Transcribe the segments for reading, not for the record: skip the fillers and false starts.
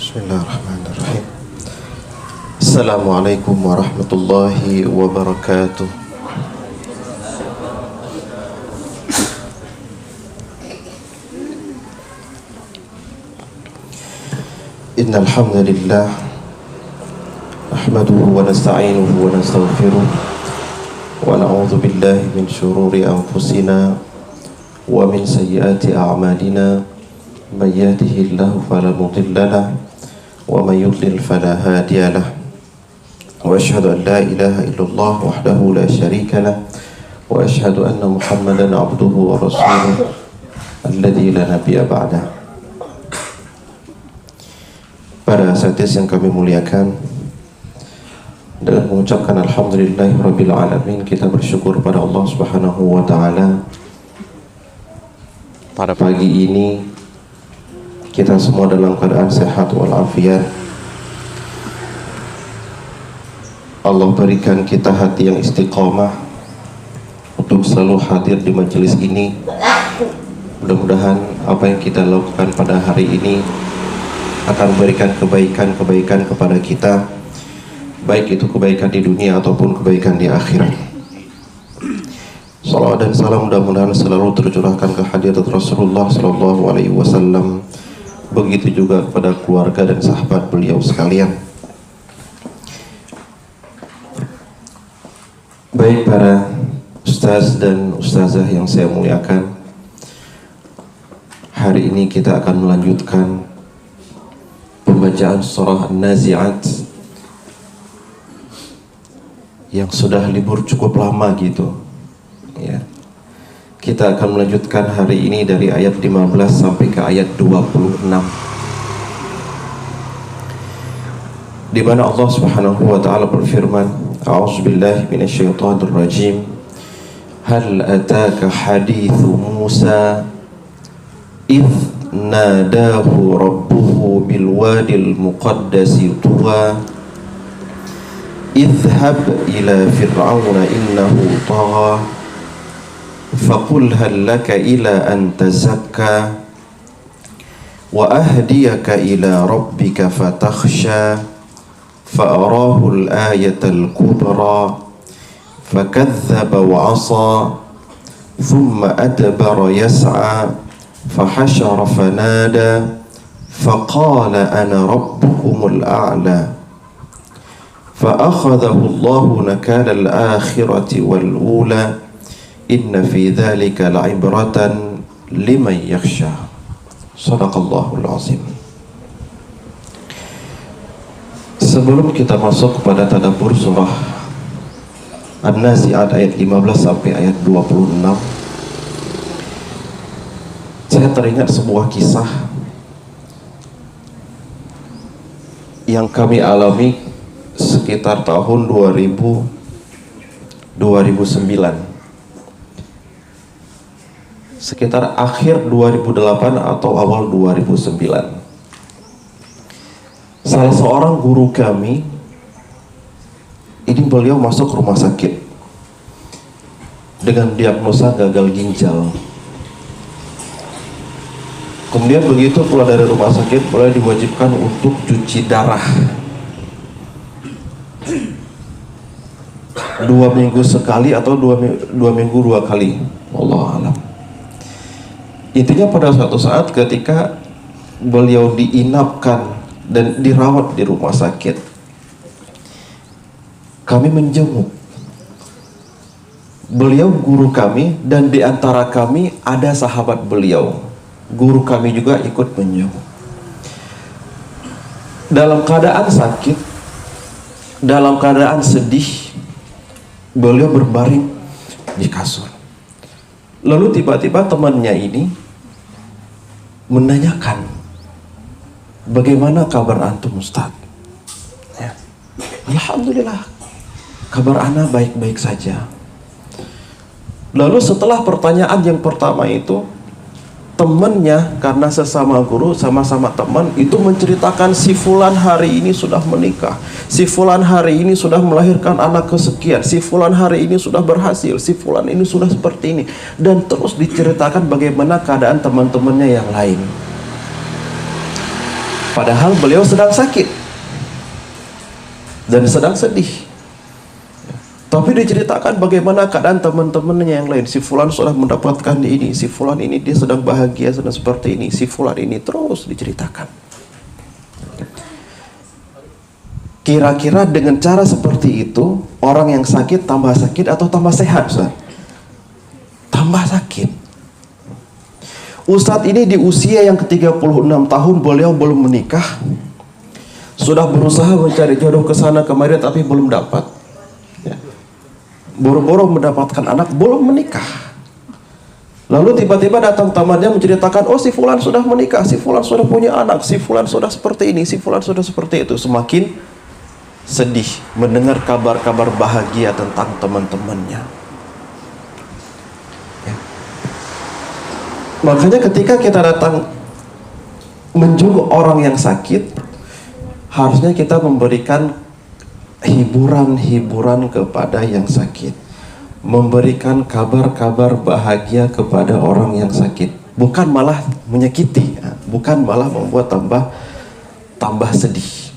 Bismillahirrahmanirrahim. Assalamualaikum warahmatullahi wabarakatuh. Innal hamdalillah nahmaduhu wa nasta'inuhu wa nastaghfiruh wa na'udzu billahi min shururi anfusina wa min sayyiati a'malina. Man yahdihillahu fala mudilla lahu wa man yudlil fala hadiya lahu. Wa asyhadu an la ilaha illallah wahdahu la syarika lahu wa asyhadu anna Muhammadan abduhu wa rasuluhu alladzi la nabiyya ba'dah. Para asatidz yang kami muliakan, dengan mengucapkan alhamdulillahirabbil alamin, kita bersyukur pada Allah Subhanahu wa taala. Pada pagi ini kita semua dalam keadaan sehat walafiat. Allah berikan kita hati yang istiqomah untuk selalu hadir di majelis ini. Mudah-mudahan apa yang kita lakukan pada hari ini akan memberikan kebaikan-kebaikan kepada kita, baik itu kebaikan di dunia ataupun kebaikan di akhirat. Salawat dan salam mudah-mudahan selalu tercurahkan ke hadirat Rasulullah sallallahu alaihi wasallam. Begitu juga kepada keluarga dan sahabat beliau sekalian. Baik para ustaz dan ustazah yang saya muliakan, hari ini kita akan melanjutkan pembacaan surah An-Nazi'at yang sudah libur cukup lama gitu ya. Kita akan melanjutkan hari ini dari ayat 15 sampai ke ayat 26, di mana Allah Subhanahu wa taala berfirman, A'udzubillahi minasyaitonir rajim. Hal ataka hadithu Musa idh nadahu rabbuhu bil wadil muqaddasi tuwa idhhab ila fir'auna innahu tagha فقل هل لك إلى أن تزكى وأهديك إلى ربك فتخشى فأراه الآية الكبرى فكذب وعصى ثم أدبر يسعى فحشر فنادى فقال أنا ربكم الأعلى فأخذه الله نكال الآخرة والأولى Inna fi dzalika la'ibratan liman yakhsha. Shadaqallahul azim. Sebelum kita masuk kepada tadabbur surah An-Nazi'at ayat 15 sampai ayat 26, saya teringat sebuah kisah yang kami alami sekitar tahun 2009, sekitar akhir 2008 atau awal 2009. Salah seorang guru kami, ini beliau masuk rumah sakit dengan diagnosa gagal ginjal. Kemudian begitu keluar dari rumah sakit, beliau diwajibkan untuk cuci darah 2 minggu sekali atau 2 minggu 2 kali, wallahu a'lam. Intinya pada suatu saat ketika beliau diinapkan dan dirawat di rumah sakit, kami menjenguk beliau, guru kami, dan di antara kami ada sahabat beliau, guru kami juga ikut menjenguk. Dalam keadaan sakit, dalam keadaan sedih, beliau berbaring di kasur. Lalu tiba-tiba temannya ini menanyakan, bagaimana kabar antum Ustaz? Ya. Alhamdulillah, kabar ana baik-baik saja. Lalu setelah pertanyaan yang pertama itu, temannya, karena sesama guru, sama-sama teman, itu menceritakan si fulan hari ini sudah menikah, si fulan hari ini sudah melahirkan anak kesekian, si fulan hari ini sudah berhasil, si fulan ini sudah seperti ini, dan terus diceritakan bagaimana keadaan teman-temannya yang lain. Padahal beliau sedang sakit dan sedang sedih. Tapi diceritakan bagaimana keadaan teman-temannya yang lain. Si fulan sudah mendapatkan ini, si fulan ini dia sedang bahagia, sedang seperti ini, si fulan ini, terus diceritakan. Kira-kira dengan cara seperti itu, orang yang sakit tambah sakit atau tambah sehat, Ustaz? Tambah sakit. Ustadz ini di usia yang ke-36 tahun, beliau belum menikah. Sudah berusaha mencari jodoh ke sana kemari tapi belum dapat. Ya. Boro-boro mendapatkan anak, belum menikah. Lalu tiba-tiba datang temannya menceritakan, oh si fulan sudah menikah, si fulan sudah punya anak, si fulan sudah seperti ini, si fulan sudah seperti itu. Semakin sedih mendengar kabar-kabar bahagia tentang teman-temannya. Ya. Makanya ketika kita datang menjenguk orang yang sakit, harusnya kita memberikan hiburan-hiburan kepada yang sakit, memberikan kabar-kabar bahagia kepada orang yang sakit, bukan malah menyakiti, bukan malah membuat tambah sedih.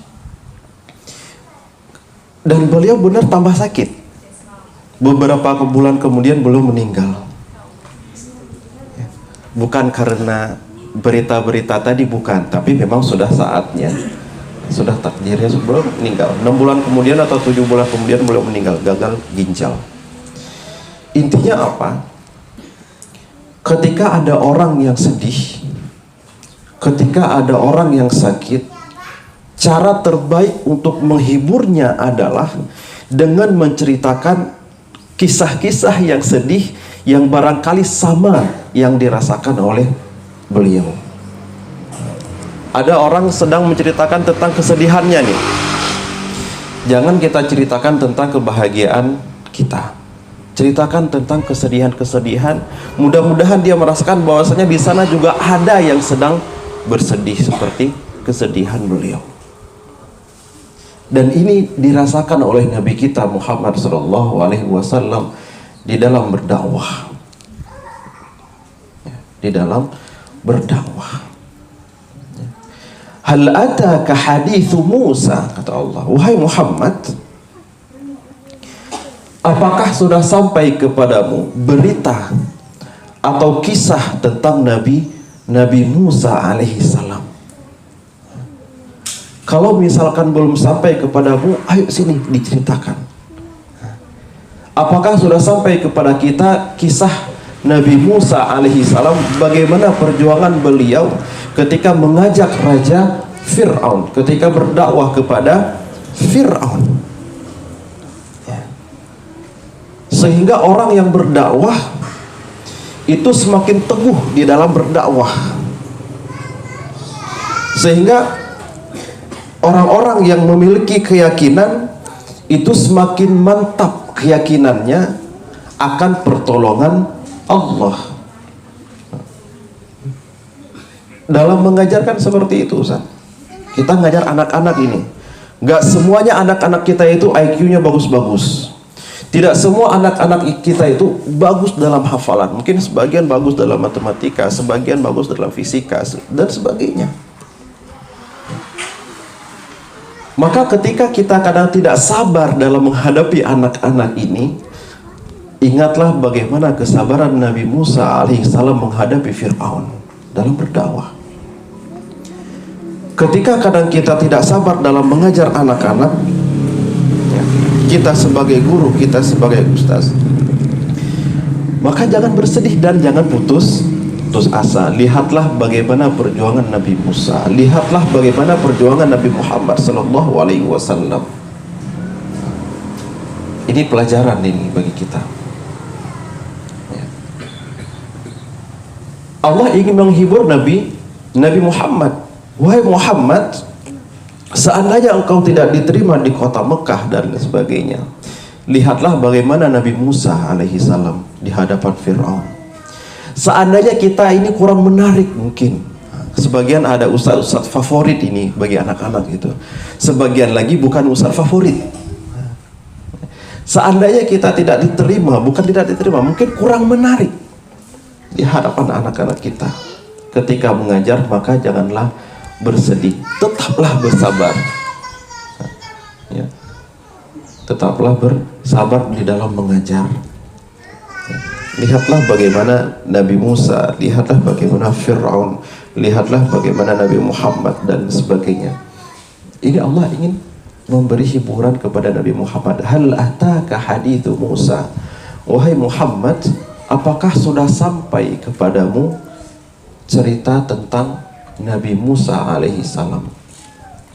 Dan beliau benar tambah sakit. Beberapa bulan kemudian beliau meninggal. Bukan karena berita-berita tadi, bukan, tapi memang sudah saatnya, sudah takdirnya sebelum meninggal. 6 bulan kemudian atau 7 bulan kemudian beliau meninggal, gagal ginjal. Intinya apa? Ketika ada orang yang sedih, ketika ada orang yang sakit, cara terbaik untuk menghiburnya adalah dengan menceritakan kisah-kisah yang sedih yang barangkali sama yang dirasakan oleh beliau. Ada orang sedang menceritakan tentang kesedihannya nih. Jangan kita ceritakan tentang kebahagiaan kita. Ceritakan tentang kesedihan-kesedihan. Mudah-mudahan dia merasakan bahwasanya di sana juga ada yang sedang bersedih seperti kesedihan beliau. Dan ini dirasakan oleh Nabi kita Muhammad SAW di dalam berdakwah. Di dalam berdakwah. Hal ataka hadithu Musa, kata Allah, wahai Muhammad, apakah sudah sampai kepadamu berita atau kisah tentang Nabi Musa alaihi salam? Kalau misalkan belum sampai kepadamu, ayo sini diceritakan. Apakah sudah sampai kepada kita kisah Nabi Musa alaihi salam, bagaimana perjuangan beliau ketika mengajak Raja Fir'aun, ketika berdakwah kepada Fir'aun, ya. Sehingga orang yang berdakwah itu semakin teguh di dalam berdakwah, sehingga orang-orang yang memiliki keyakinan itu semakin mantap keyakinannya akan pertolongan Allah. Dalam mengajarkan seperti itu, Ustaz, kita ngajar anak-anak ini, gak semuanya anak-anak kita itu IQ-nya bagus-bagus. Tidak semua anak-anak kita itu bagus dalam hafalan. Mungkin sebagian bagus dalam matematika, sebagian bagus dalam fisika, dan sebagainya. Maka ketika kita kadang tidak sabar dalam menghadapi anak-anak ini, ingatlah bagaimana kesabaran Nabi Musa alaihissalam menghadapi Fir'aun dalam berdakwah. Ketika kadang kita tidak sabar dalam mengajar anak-anak, kita sebagai guru, kita sebagai ustaz, maka jangan bersedih dan jangan putus asa. Lihatlah bagaimana perjuangan Nabi Musa, lihatlah bagaimana perjuangan Nabi Muhammad SAW. Ini pelajaran ini bagi kita. Allah ingin menghibur Nabi Muhammad. Wahai Muhammad, seandainya engkau tidak diterima di kota Mekah dan sebagainya, lihatlah bagaimana Nabi Musa alaihissalam di hadapan Fir'aun. Seandainya kita ini kurang menarik, mungkin sebagian ada ustaz-ustaz favorit ini bagi anak-anak gitu, sebagian lagi bukan ustaz favorit. Seandainya kita tidak diterima, bukan tidak diterima, mungkin kurang menarik di hadapan anak-anak kita. Ketika mengajar, maka janganlah bersedih, tetaplah bersabar. Ya. Tetaplah bersabar di dalam mengajar. Ya. Lihatlah bagaimana Nabi Musa, lihatlah bagaimana Fir'aun, lihatlah bagaimana Nabi Muhammad dan sebagainya. Ini Allah ingin memberi hiburan kepada Nabi Muhammad. Hal ataka hadithu Musa, wahai Muhammad, apakah sudah sampai kepadamu cerita tentang Nabi Musa alaihi salam?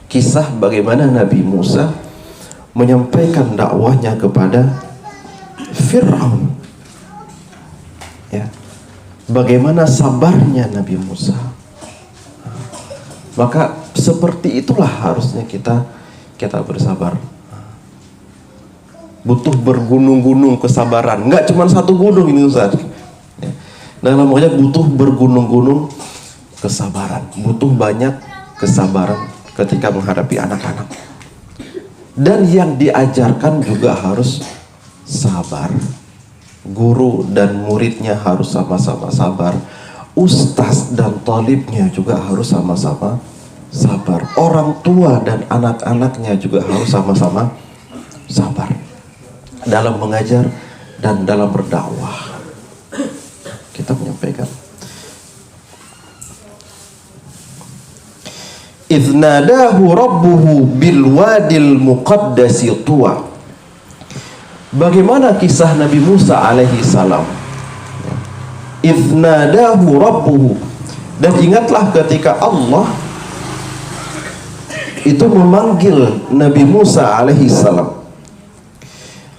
Kisah bagaimana Nabi Musa menyampaikan dakwahnya kepada Fir'aun. Ya. Bagaimana sabarnya Nabi Musa. Maka seperti itulah harusnya kita bersabar. Butuh bergunung-gunung kesabaran. Enggak cuma satu gunung ini Ustaz. Ya. Dalam makanya butuh bergunung-gunung kesabaran. Butuh banyak kesabaran ketika menghadapi anak-anak. Dan yang diajarkan juga harus sabar. Guru dan muridnya harus sama-sama sabar. Ustaz dan talibnya juga harus sama-sama sabar. Orang tua dan anak-anaknya juga harus sama-sama sabar dalam mengajar dan dalam berdakwah. Kita menyampaikan. Idz nadahu rabbuhu bil wadil muqaddasi tuwa. Bagaimana kisah Nabi Musa alaihi salam? Idz nadahu rabbuhu. Dan ingatlah ketika Allah itu memanggil Nabi Musa alaihi salam.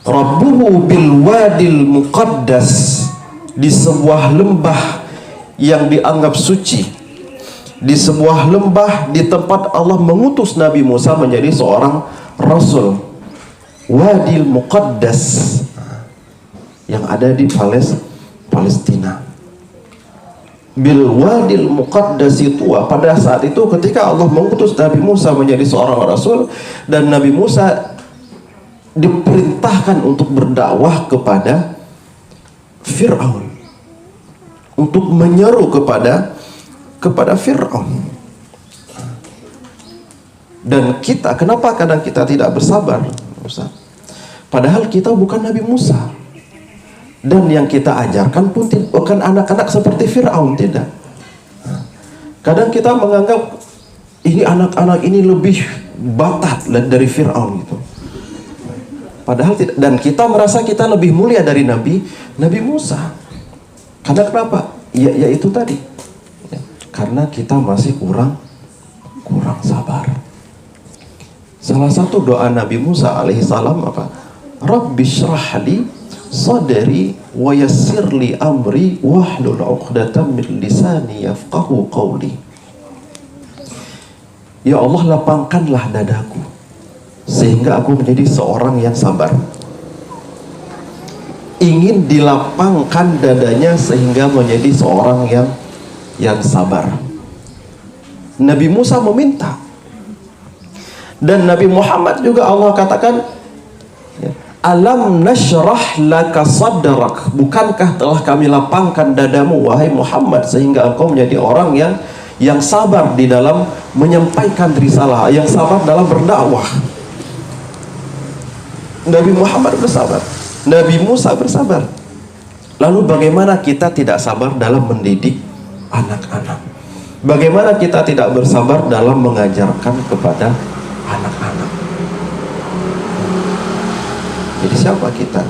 Rabbuhu bil wadil muqaddas, di sebuah lembah yang dianggap suci, di sebuah lembah di tempat Allah mengutus Nabi Musa menjadi seorang rasul. Wadil Muqaddas yang ada di Palestina. Bil Wadil Muqaddas itu pada saat itu ketika Allah mengutus Nabi Musa menjadi seorang rasul, dan Nabi Musa diperintahkan untuk berdakwah kepada Fir'aun, untuk menyeru kepada Fir'aun. Dan kita, kenapa kadang kita tidak bersabar, Ustaz? Padahal kita bukan Nabi Musa, dan yang kita ajarkan pun bukan anak-anak seperti Fir'aun, tidak. Kadang kita menganggap ini anak-anak ini lebih batat dari Fir'aun gitu. Padahal tidak, dan kita merasa kita lebih mulia dari Nabi Musa. Karena kenapa? Ya itu tadi. Karena kita masih kurang sabar. Salah satu doa Nabi Musa alaihi salam apa? Rabbi syrahli sadri wa yassirli amri wahlul 'uqdatam min lisani yafqahu qawli. Ya Allah, lapangkanlah dadaku sehingga aku menjadi seorang yang sabar. Ingin dilapangkan dadanya sehingga menjadi seorang yang sabar. Nabi Musa meminta, dan Nabi Muhammad juga Allah katakan, alam nashrah laka sadrak, bukankah telah kami lapangkan dadamu wahai Muhammad sehingga engkau menjadi orang yang sabar di dalam menyampaikan risalah, yang sabar dalam berdakwah. Nabi Muhammad bersabar, Nabi Musa bersabar. Lalu bagaimana kita tidak sabar dalam mendidik anak-anak? Bagaimana kita tidak bersabar dalam mengajarkan kepada anak-anak? Jadi siapa kita?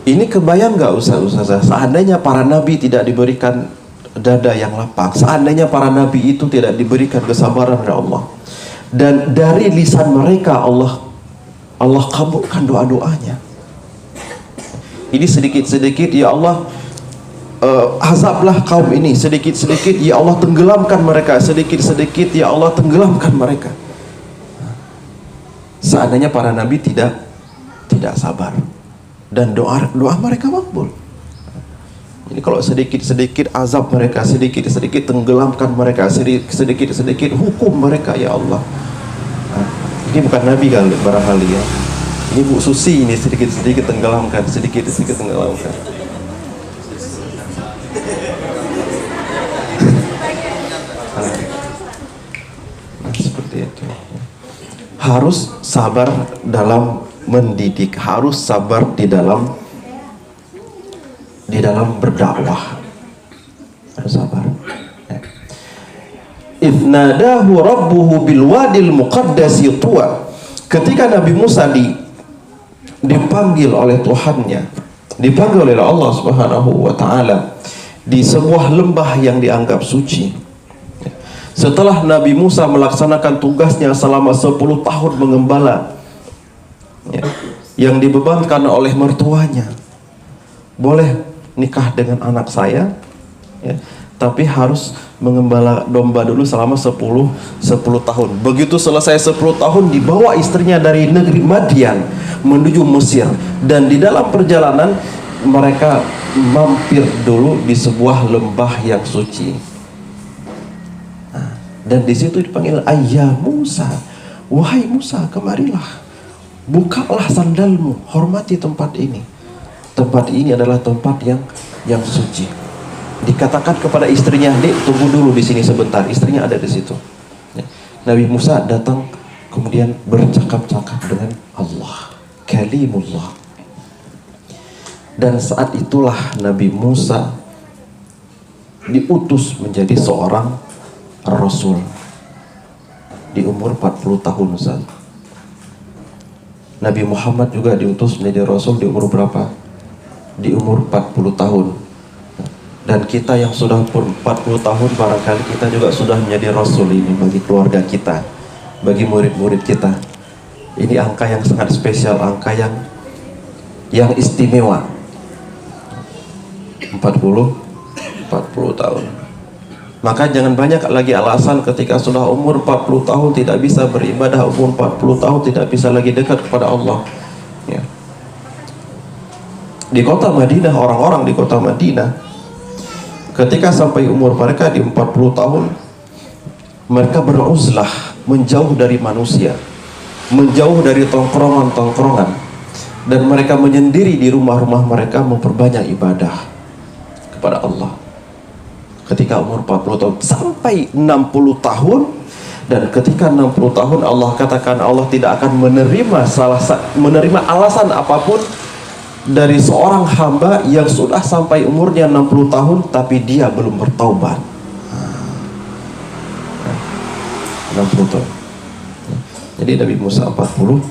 Ini kebayang gak Ustaz? Seandainya para nabi tidak diberikan dada yang lapang, seandainya para nabi itu tidak diberikan kesabaran oleh Allah, dan dari lisan mereka Allah kabulkan doa-doanya. Ini sedikit-sedikit ya Allah, azablah kaum ini, sedikit-sedikit ya Allah tenggelamkan mereka, sedikit-sedikit ya Allah tenggelamkan mereka. Seandainya para nabi tidak sabar, dan doa mereka makbul. Jadi kalau sedikit-sedikit azab mereka, sedikit-sedikit tenggelamkan mereka, sedikit-sedikit hukum mereka ya Allah. Ini bukan nabi kali barangkali ya. Ini Bu Susi ini sedikit-sedikit tenggelamkan, sedikit-sedikit tenggelamkan. harus sabar dalam mendidik, harus sabar di dalam berdakwah, harus sabar. Idnadahu rabbuhu bil wadil muqaddasi tuwa. Ketika Nabi Musa dipanggil oleh Tuhannya, dipanggil oleh Allah Subhanahu wa taala di sebuah lembah yang dianggap suci. Setelah Nabi Musa melaksanakan tugasnya selama 10 tahun mengembala, yang dibebankan oleh mertuanya, boleh nikah dengan anak saya, tapi harus mengembala domba dulu selama 10 tahun. Begitu selesai 10 tahun, dibawa istrinya dari negeri Madian menuju Mesir, dan di dalam perjalanan mereka mampir dulu di sebuah lembah yang suci. Dan di situ dipanggil, ayah Musa, wahai Musa, kemarilah, bukalah sandalmu, hormati tempat ini. Tempat ini adalah tempat yang suci. Dikatakan kepada istrinya, dek, tunggu dulu di sini sebentar. Istrinya ada di situ. Nabi Musa datang, kemudian bercakap-cakap dengan Allah, kalimullah. Dan saat itulah Nabi Musa diutus menjadi seorang Rasul di umur 40 tahun. Ustaz. Nabi Muhammad juga diutus menjadi Rasul di umur berapa? Di umur 40 tahun. Dan kita yang sudah 40 tahun, barangkali kita juga sudah menjadi Rasul ini bagi keluarga kita, bagi murid-murid kita. Ini angka yang sangat spesial, angka yang istimewa. 40 tahun. Maka jangan banyak lagi alasan ketika sudah umur 40 tahun tidak bisa beribadah, umur 40 tahun tidak bisa lagi dekat kepada Allah. Ya. Di kota Madinah, orang-orang di kota Madinah, ketika sampai umur mereka di 40 tahun, mereka beruzlah, menjauh dari manusia, menjauh dari tongkrongan-tongkrongan, dan mereka menyendiri di rumah-rumah mereka, memperbanyak ibadah kepada Allah. Ketika umur 40 tahun sampai 60 tahun, dan ketika 60 tahun Allah katakan Allah tidak akan menerima alasan apapun dari seorang hamba yang sudah sampai umurnya 60 tahun tapi dia belum bertaubat. 60 tahun. Jadi Nabi Musa 40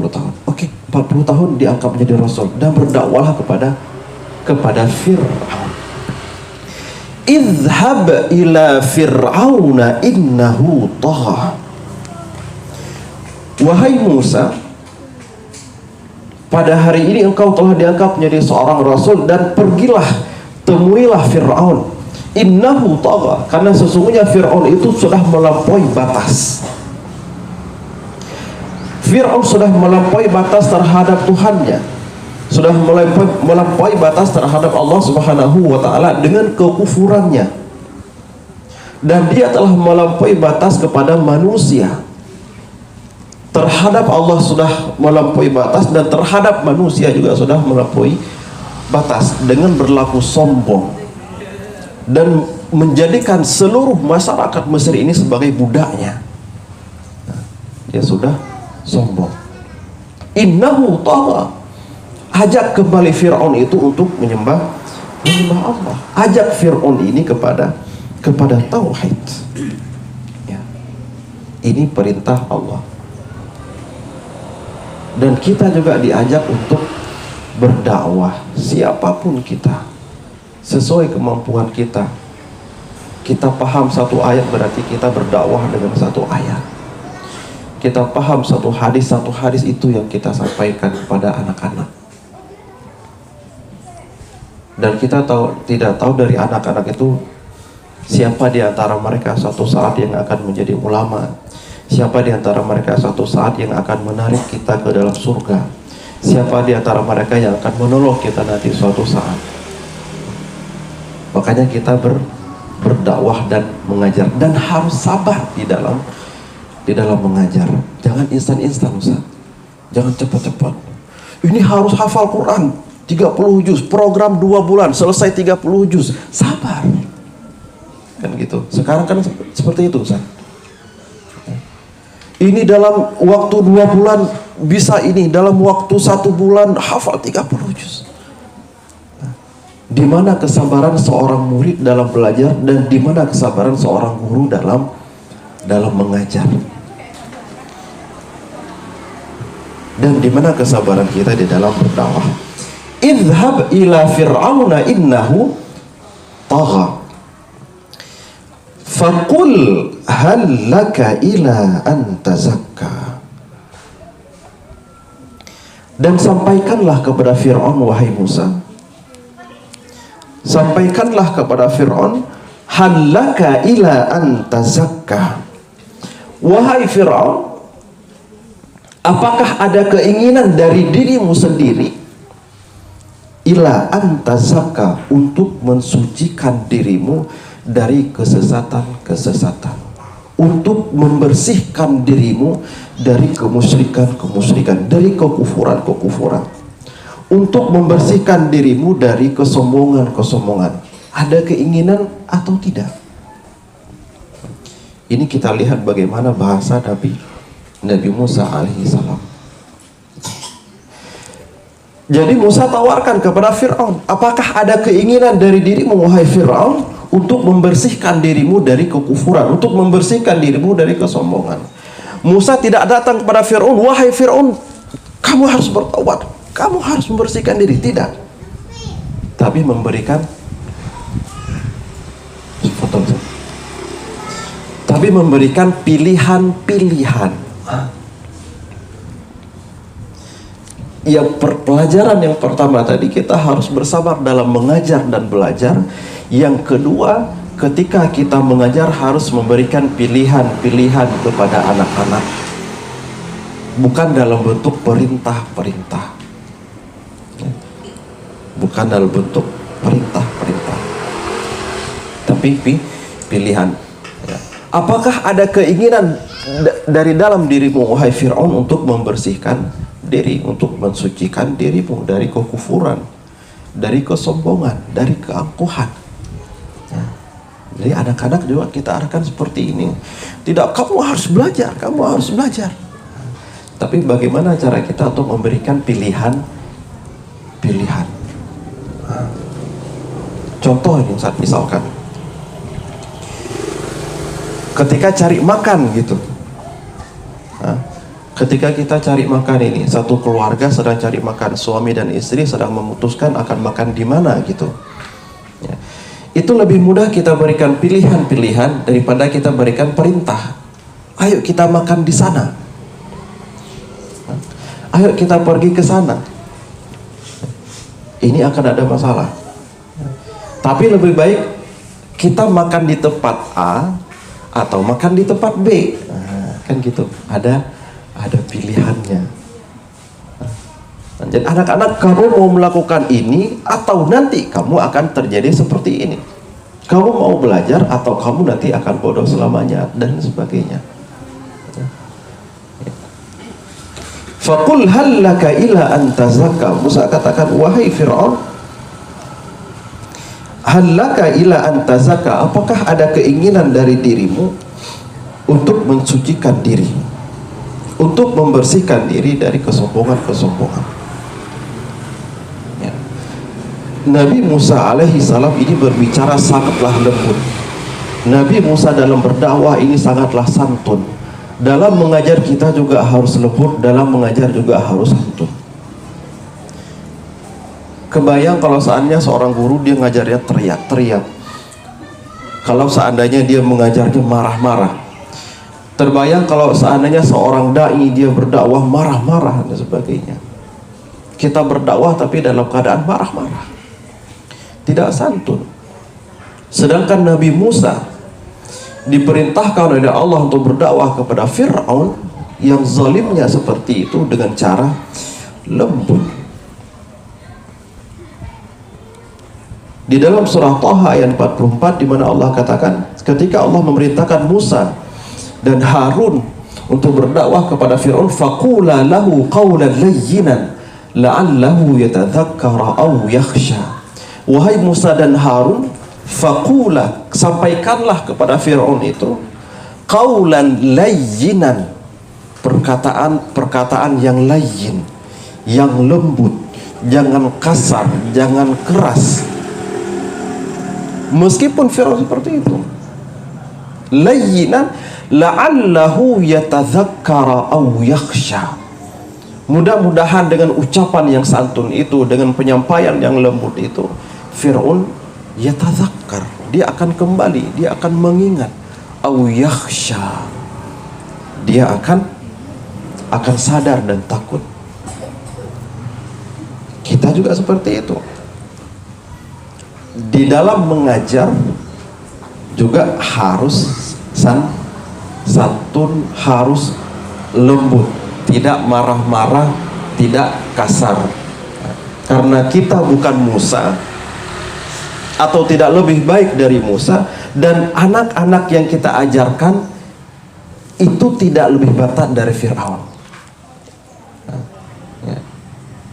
tahun. Oke, 40 tahun diangkat menjadi Rasul dan berdakwahlah kepada Fir'aun. Idhhab ila Fir'auna innahu tagha. Wahai Musa, pada hari ini engkau telah diangkat menjadi seorang Rasul, dan pergilah, temuilah Fir'aun. Innahu tagha, karena sesungguhnya Fir'aun itu sudah melampaui batas. Fir'aun sudah melampaui batas terhadap Tuhannya, sudah melampaui batas terhadap Allah Subhanahu wa ta'ala dengan kekufurannya, dan dia telah melampaui batas kepada manusia. Terhadap Allah sudah melampaui batas, dan terhadap manusia juga sudah melampaui batas dengan berlaku sombong dan menjadikan seluruh masyarakat Mesir ini sebagai budaknya. Dia sudah sombong. Innahu tagha. Ajak kembali Fir'aun itu untuk menyembah Allah. Ajak Fir'aun ini kepada tauhid. Ya. Ini perintah Allah. Dan kita juga diajak untuk berdakwah, siapapun kita, sesuai kemampuan kita. Kita paham satu ayat, berarti kita berdakwah dengan satu ayat. Kita paham satu hadis itu yang kita sampaikan kepada anak-anak. Dan kita tidak tahu dari anak-anak itu siapa di antara mereka suatu saat yang akan menjadi ulama, siapa di antara mereka suatu saat yang akan menarik kita ke dalam surga, siapa di antara mereka yang akan menolong kita nanti suatu saat. Makanya kita berdakwah dan mengajar, dan harus sabar di dalam mengajar. Jangan instan-instan, Ustaz. Jangan cepat-cepat. Ini harus hafal Quran 30 juz, program 2 bulan selesai 30 juz. Sabar. Kan gitu. Sekarang kan seperti itu, Ustaz. Ini dalam waktu 2 bulan bisa ini, dalam waktu 1 bulan hafal 30 juz. Di mana kesabaran seorang murid dalam belajar, dan di mana kesabaran seorang guru dalam mengajar, dan di mana kesabaran kita di dalam berdakwah. Idhhab ila fir'auna innahu tagha faqul hal laka ila an tazakka. Dan sampaikanlah kepada Fir'aun, wahai Musa, sampaikanlah kepada Fir'aun, hallaka ila an tazakka. Wahai Fir'aun, apakah ada keinginan dari dirimu sendiri, ila an tazakka, untuk mensucikan dirimu dari kesesatan-kesesatan, untuk membersihkan dirimu dari kemusyrikan-kemusyrikan, dari kekufuran-kekufuran, untuk membersihkan dirimu dari kesombongan-kesombongan. Ada keinginan atau tidak? Ini kita lihat bagaimana bahasa Nabi Musa alaihissalam. Jadi Musa tawarkan kepada Fir'aun, apakah ada keinginan dari dirimu, wahai Fir'aun, untuk membersihkan dirimu dari kekufuran, untuk membersihkan dirimu dari kesombongan. Musa tidak datang kepada Fir'aun, wahai Fir'aun, kamu harus bertaubat, kamu harus membersihkan diri. Tidak. Tapi memberikan pilihan-pilihan. Yang pelajaran yang pertama tadi, kita harus bersabar dalam mengajar dan belajar. Yang kedua, ketika kita mengajar harus memberikan pilihan-pilihan kepada anak-anak, bukan dalam bentuk perintah-perintah, bukan dalam bentuk perintah-perintah, tapi pilihan. Apakah ada keinginan dari dalam dirimu, wahai Fir'aun, untuk membersihkan diri, untuk mensucikan dirimu dari kekufuran, dari kesombongan, dari keangkuhan? Jadi anak-anak juga kita arahkan seperti ini. Tidak, kamu harus belajar, kamu harus belajar. Tapi bagaimana cara kita untuk memberikan pilihan-pilihan? Contoh ini, misalkan ketika cari makan gitu. Ketika kita cari makan ini, satu keluarga sedang cari makan, suami dan istri sedang memutuskan akan makan di mana gitu. Ya. Itu lebih mudah kita berikan pilihan-pilihan daripada kita berikan perintah. Ayo kita makan di sana. Ayo kita pergi ke sana. Ini akan ada masalah. Tapi lebih baik kita makan di tempat A atau makan di tempat B. Kan gitu. Ada pilihannya. Jadi anak-anak, kamu mau melakukan ini atau nanti kamu akan terjadi seperti ini. Kamu mau belajar atau kamu nanti akan bodoh selamanya, dan sebagainya. Faqul hal laka ila an tazakka. Musa katakan, wahai Fir'aun, hal laka ila an tazakka, apakah ada keinginan dari dirimu untuk mensucikan diri, untuk membersihkan diri dari kesombongan-kesombongan. Nabi Musa alaihi salam ini berbicara sangatlah lembut. Nabi Musa dalam berdakwah ini sangatlah santun. Dalam mengajar kita juga harus lembut, dalam mengajar juga harus santun. Kebayang kalau seandainya seorang guru dia ngajarnya teriak-teriak, kalau seandainya dia mengajarnya marah-marah. Terbayang kalau seandainya seorang dai dia berdakwah marah-marah dan sebagainya. Kita berdakwah tapi dalam keadaan marah-marah, tidak santun. Sedangkan Nabi Musa diperintahkan oleh Allah untuk berdakwah kepada Fir'aun yang zalimnya seperti itu dengan cara lembut. Di dalam surah Taha ayat 44, di mana Allah katakan, ketika Allah memerintahkan Musa dan Harun untuk berdakwah kepada Fir'aun, faqula lahu qawlan layyinan la'allahu yatadzakkara aw yakhsha. Wahai Musa dan Harun, faqula, sampaikanlah kepada Fir'aun itu qawlan layyinan, perkataan yang layyin, yang lembut, jangan kasar, jangan keras. Meskipun Firaun seperti itu, layyinan la'allahu yatadzakkara aw yakhsha. Mudah-mudahan dengan ucapan yang santun itu, dengan penyampaian yang lembut itu, Firaun yatadzakkar, dia akan kembali, dia akan mengingat, aw yakhsha, dia akan sadar dan takut. Kita juga seperti itu. Di dalam mengajar juga harus santun, harus lembut, tidak marah-marah, tidak kasar. Karena kita bukan Musa, atau tidak lebih baik dari Musa, dan anak-anak yang kita ajarkan itu tidak lebih batat dari Fir'aun.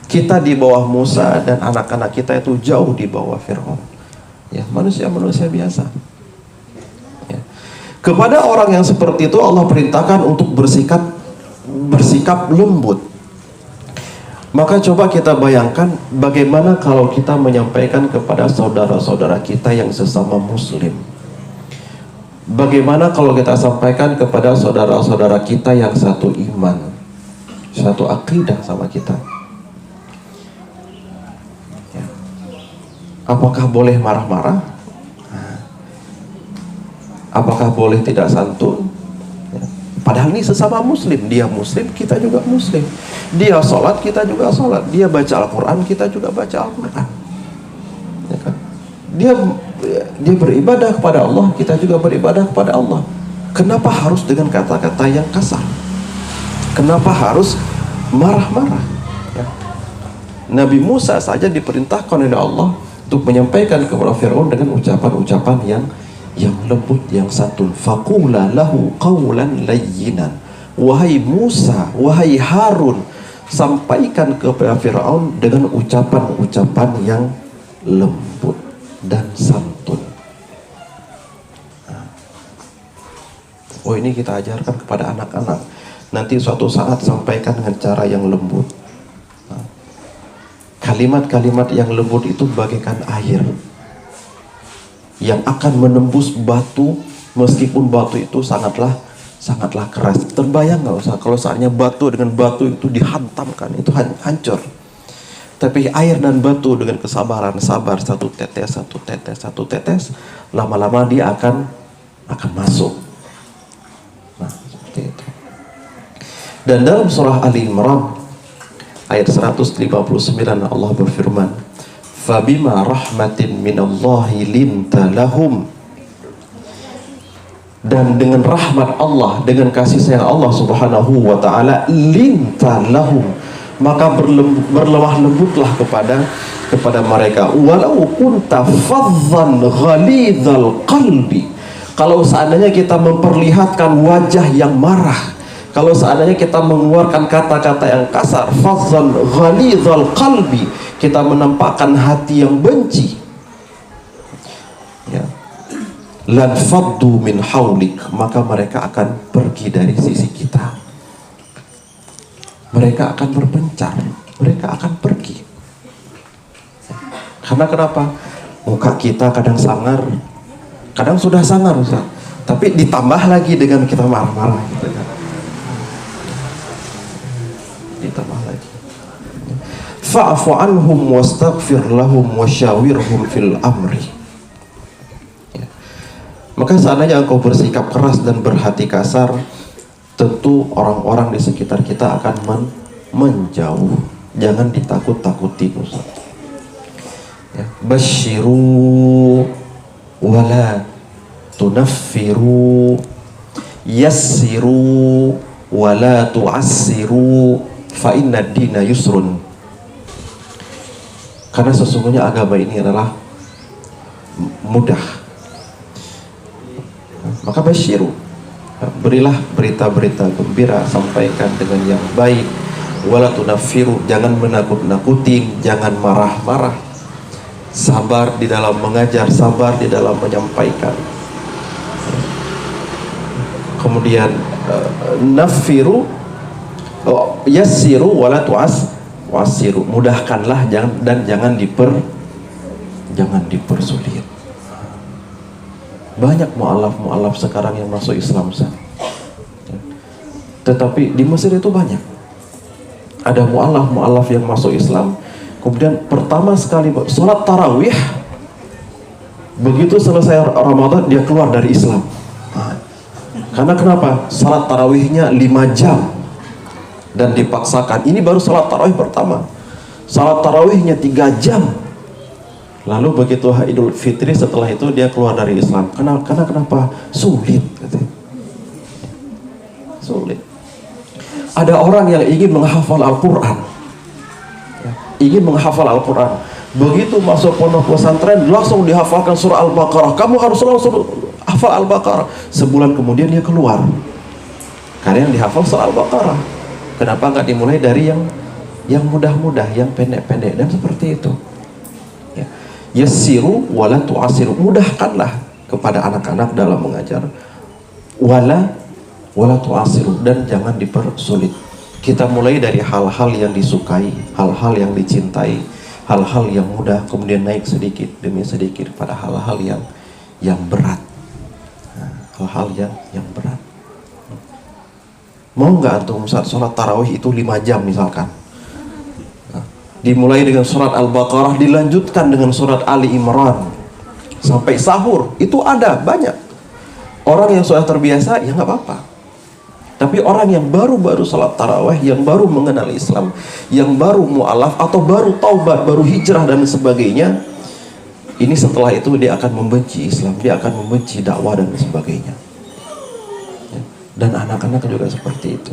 Kita di bawah Musa, dan anak-anak kita itu jauh di bawah Fir'aun. Ya, manusia-manusia biasa. Ya. Kepada orang yang seperti itu Allah perintahkan untuk bersikap lembut. Maka coba kita bayangkan bagaimana kalau kita menyampaikan kepada saudara-saudara kita yang sesama muslim. Bagaimana kalau kita sampaikan kepada saudara-saudara kita yang satu iman, satu akidah sama kita. Ya. Apakah boleh marah-marah? Apakah boleh tidak santun? Ya. Padahal ini sesama muslim. Dia muslim, kita juga muslim. Dia sholat, kita juga sholat. Dia baca Al-Quran, kita juga baca Al-Quran. Ya kan? Dia beribadah kepada Allah, kita juga beribadah kepada Allah. Kenapa harus dengan kata-kata yang kasar? Kenapa harus marah-marah? Ya. Nabi Musa saja diperintahkan oleh Allah untuk menyampaikan kepada Fir'aun dengan ucapan-ucapan yang lembut, yang santun. Faqula lahu qawlan layyinan. Wahai Musa, wahai Harun, sampaikan kepada Fir'aun dengan ucapan-ucapan yang lembut dan santun. Oh, ini kita ajarkan kepada anak-anak. Nanti suatu saat sampaikan dengan cara yang lembut. Kalimat-kalimat yang lembut itu bagaikan air yang akan menembus batu, meskipun batu itu sangatlah keras. Terbayang nggak usah kalau saatnya batu dengan batu itu dihantamkan, itu hancur. Tapi air dan batu dengan kesabaran, sabar, satu tetes, lama-lama dia akan masuk. Nah, seperti itu. Dan dalam surah Ali Imran ayat 159 Allah berfirman, "Fabima rahmatin minallahi linta lahum." Dan dengan rahmat Allah, dengan kasih sayang Allah Subhanahu wa ta'ala, linta lahum, maka berlemah lembutlah kepada mereka. Walau kunta faddan ghalidhal qalbi, kalau seandainya kita memperlihatkan wajah yang marah, kalau seandainya kita mengeluarkan kata-kata yang kasar, faddan ghalidhal qalbi, kita menampakkan hati yang benci, ya, lan faddu min haulik, maka mereka akan pergi dari sisi kita. Mereka akan berpencar, mereka akan pergi. Karena kenapa? Muka kita kadang sangar, kadang sudah sangar, Ustaz, tapi ditambah lagi dengan kita marah-marah gitu kan. Ditambah lagi. Fa'fu anhum wastaghfir lahum wasyawirhum fil amri. Maka seandainya engkau bersikap keras dan berhati kasar, tentu orang-orang di sekitar kita akan menjauh. Jangan ditakut-takuti, Ustaz. Ya. Basyiru wala tunaffiru, yassiru wala tu'assiru, fa inna dina yusrun. Karena sesungguhnya agama ini adalah mudah. Maka basyiru, berilah berita-berita gembira, sampaikan dengan yang baik. Wala tunaffiru, jangan menakut-nakuti, jangan marah-marah. Sabar di dalam mengajar, sabar di dalam menyampaikan. Kemudian nafiru, Oh, yassiru wala wasiru, mudahkanlah dan jangan dipersulit. Banyak mu'alaf sekarang yang masuk Islam, tetapi di Mesir itu banyak ada mu'alaf yang masuk Islam, kemudian pertama sekali sholat tarawih, begitu selesai Ramadan dia keluar dari Islam. Karena kenapa? Sholat tarawihnya 5 jam dan dipaksakan. Ini baru sholat tarawih pertama, sholat tarawihnya 3 jam. Lalu begitu Idul Fitri, setelah itu dia keluar dari Islam. Karena kenapa? Sulit, katanya. Sulit. Ada orang yang ingin menghafal Al-Quran, ingin menghafal Al-Quran, begitu masuk pondok pesantren langsung dihafalkan surah Al-Baqarah. Kamu harus langsung hafal Al-Baqarah. Sebulan kemudian dia keluar, karena yang dihafal surah Al-Baqarah. Kenapa nggak dimulai dari yang mudah-mudah, yang pendek-pendek? Dan seperti itu. Yassiru wala tu'asiru, mudahkanlah kepada anak-anak dalam mengajar. Wala tu'asiru, dan jangan dipersulit. Kita mulai dari hal-hal yang disukai, hal-hal yang dicintai, hal-hal yang mudah, kemudian naik sedikit demi sedikit pada hal-hal yang berat. Hal-hal yang berat. Mau nggak antum saat sholat tarawih itu 5 jam misalkan? Dimulai dengan surat Al-Baqarah, dilanjutkan dengan surat Ali Imran sampai sahur. Itu ada banyak. Orang yang sudah terbiasa ya nggak apa-apa. Tapi orang yang baru-baru salat tarawih, yang baru mengenal Islam, yang baru mu'alaf atau baru taubat, baru hijrah dan sebagainya, ini setelah itu dia akan membenci Islam, dia akan membenci dakwah dan sebagainya. Dan anak-anak juga seperti itu.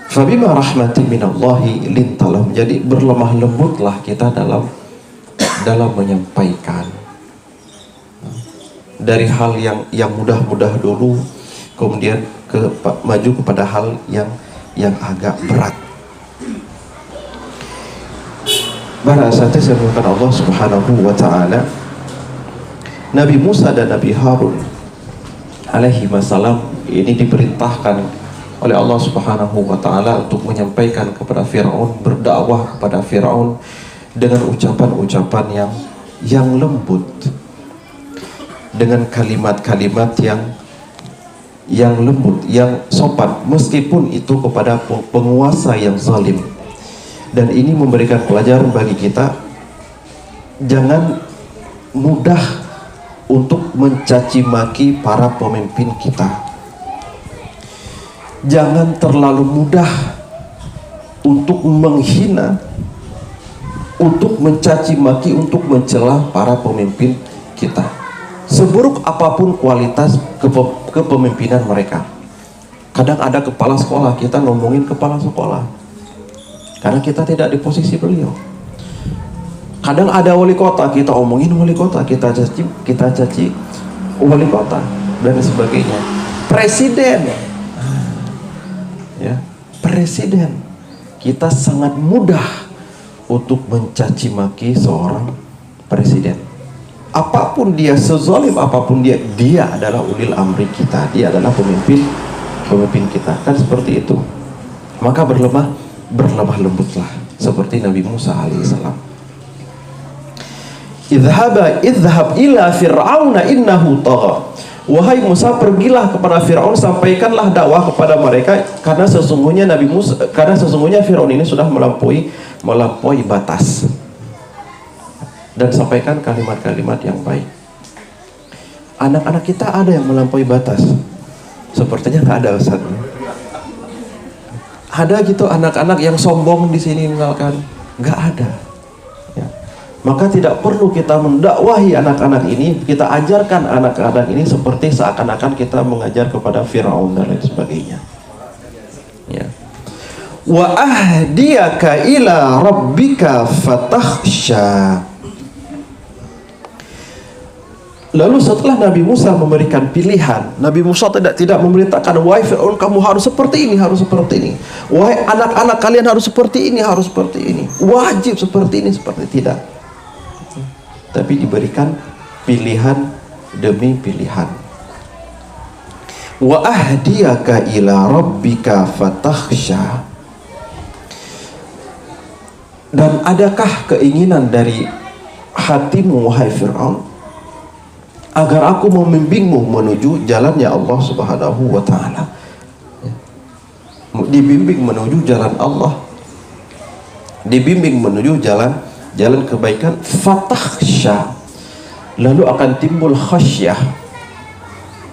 Fabima rahmatin minallahi lintalahum. Jadi berlemah lembutlah kita dalam menyampaikan dari hal yang mudah-mudah dulu, kemudian maju kepada hal yang agak berat. Para asatidz yang dimuliakan Allah Subhanahu wa taala, Nabi Musa dan Nabi Harun alaihi wasallam ini diperintahkan oleh Allah Subhanahu wa taala untuk menyampaikan kepada Firaun, berdakwah kepada Firaun dengan ucapan-ucapan yang lembut, dengan kalimat-kalimat yang lembut, yang sopan, meskipun itu kepada penguasa yang zalim. Dan ini memberikan pelajaran bagi kita, jangan mudah untuk mencaci maki para pemimpin kita. Jangan terlalu mudah untuk menghina, untuk mencaci maki, untuk mencela para pemimpin kita. Seburuk apapun kualitas kepemimpinan mereka. Kadang ada kepala sekolah, kita ngomongin kepala sekolah karena kita tidak di posisi beliau. Kadang ada wali kota, kita omongin wali kota, kita caci wali kota dan sebagainya. Presiden, ya, presiden, kita sangat mudah untuk mencaci maki seorang presiden. Apapun dia, sezalim apapun dia adalah ulil amri kita, dia adalah pemimpin kita, kan seperti itu. Maka berlemah lembutlah seperti Nabi Musa alaihissalam. Idhhab ila fir'auna innahu tagha. Wahai Musa, pergilah kepada Firaun, sampaikanlah dakwah kepada mereka, karena sesungguhnya Firaun ini sudah melampaui batas. Dan sampaikan kalimat-kalimat yang baik. Anak-anak kita ada yang melampaui batas? Sepertinya nggak ada, Ustaz. Ada gitu anak-anak yang sombong di sini misalkan? Nggak ada. Ya. Maka tidak perlu kita mendakwahi anak-anak ini, kita ajarkan anak-anak ini seperti seakan-akan kita mengajar kepada Firaun dan lain sebagainya. Ya. Wa ahdiyaka ila rabbika fatakhsha. Lalu setelah Nabi Musa memberikan pilihan, Nabi Musa tidak memerintahkan, wahai Fir'aun kamu harus seperti ini, harus seperti ini. Wahai anak-anak kalian harus seperti ini, harus seperti ini. Wajib seperti ini, seperti tidak. Tapi diberikan pilihan demi pilihan. wa ahdiyaka ila rabbika fatakhsha. Dan adakah keinginan dari hatimu wahai Fir'aun agar aku membimbingmu menuju jalannya Allah Subhanahu wa ta'ala? Dibimbing menuju jalan Allah, dibimbing menuju jalan kebaikan. Fatakhsha, lalu akan timbul khasyah.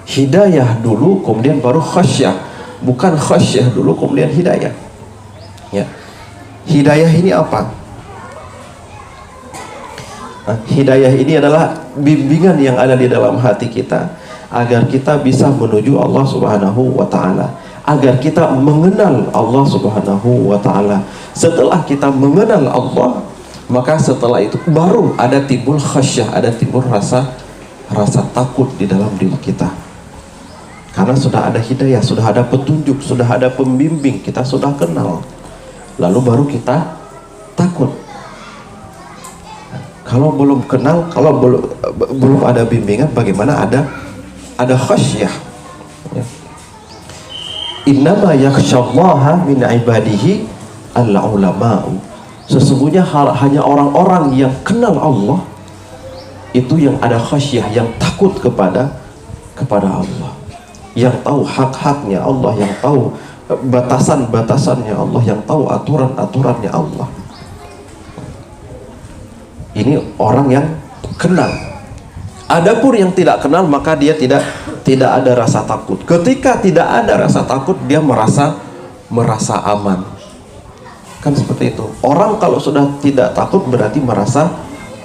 Hidayah dulu kemudian baru khasyah, bukan khasyah dulu kemudian hidayah. Ya. Hidayah ini apa? Hidayah ini adalah bimbingan yang ada di dalam hati kita agar kita bisa menuju Allah Subhanahu wa ta'ala, agar kita mengenal Allah Subhanahu wa ta'ala. Setelah kita mengenal Allah, maka setelah itu baru ada timbul khasyah, ada timbul rasa takut di dalam diri kita. Karena sudah ada hidayah, sudah ada petunjuk, sudah ada pembimbing, kita sudah kenal. Lalu baru kita takut. Kalau belum kenal, kalau belum ada bimbingan, bagaimana ada khasyah? Ya. Innama yakhsyallaha min ibadihi al-ulama'u. Sesungguhnya hanya orang-orang yang kenal Allah itu yang ada khasyah, yang takut kepada Allah, yang tahu hak-haknya Allah, yang tahu batasan-batasannya Allah, yang tahu aturan-aturannya Allah. Ini orang yang kenal. Adapun yang tidak kenal, maka dia tidak ada rasa takut. Ketika tidak ada rasa takut, dia merasa aman. Kan seperti itu. Orang kalau sudah tidak takut berarti merasa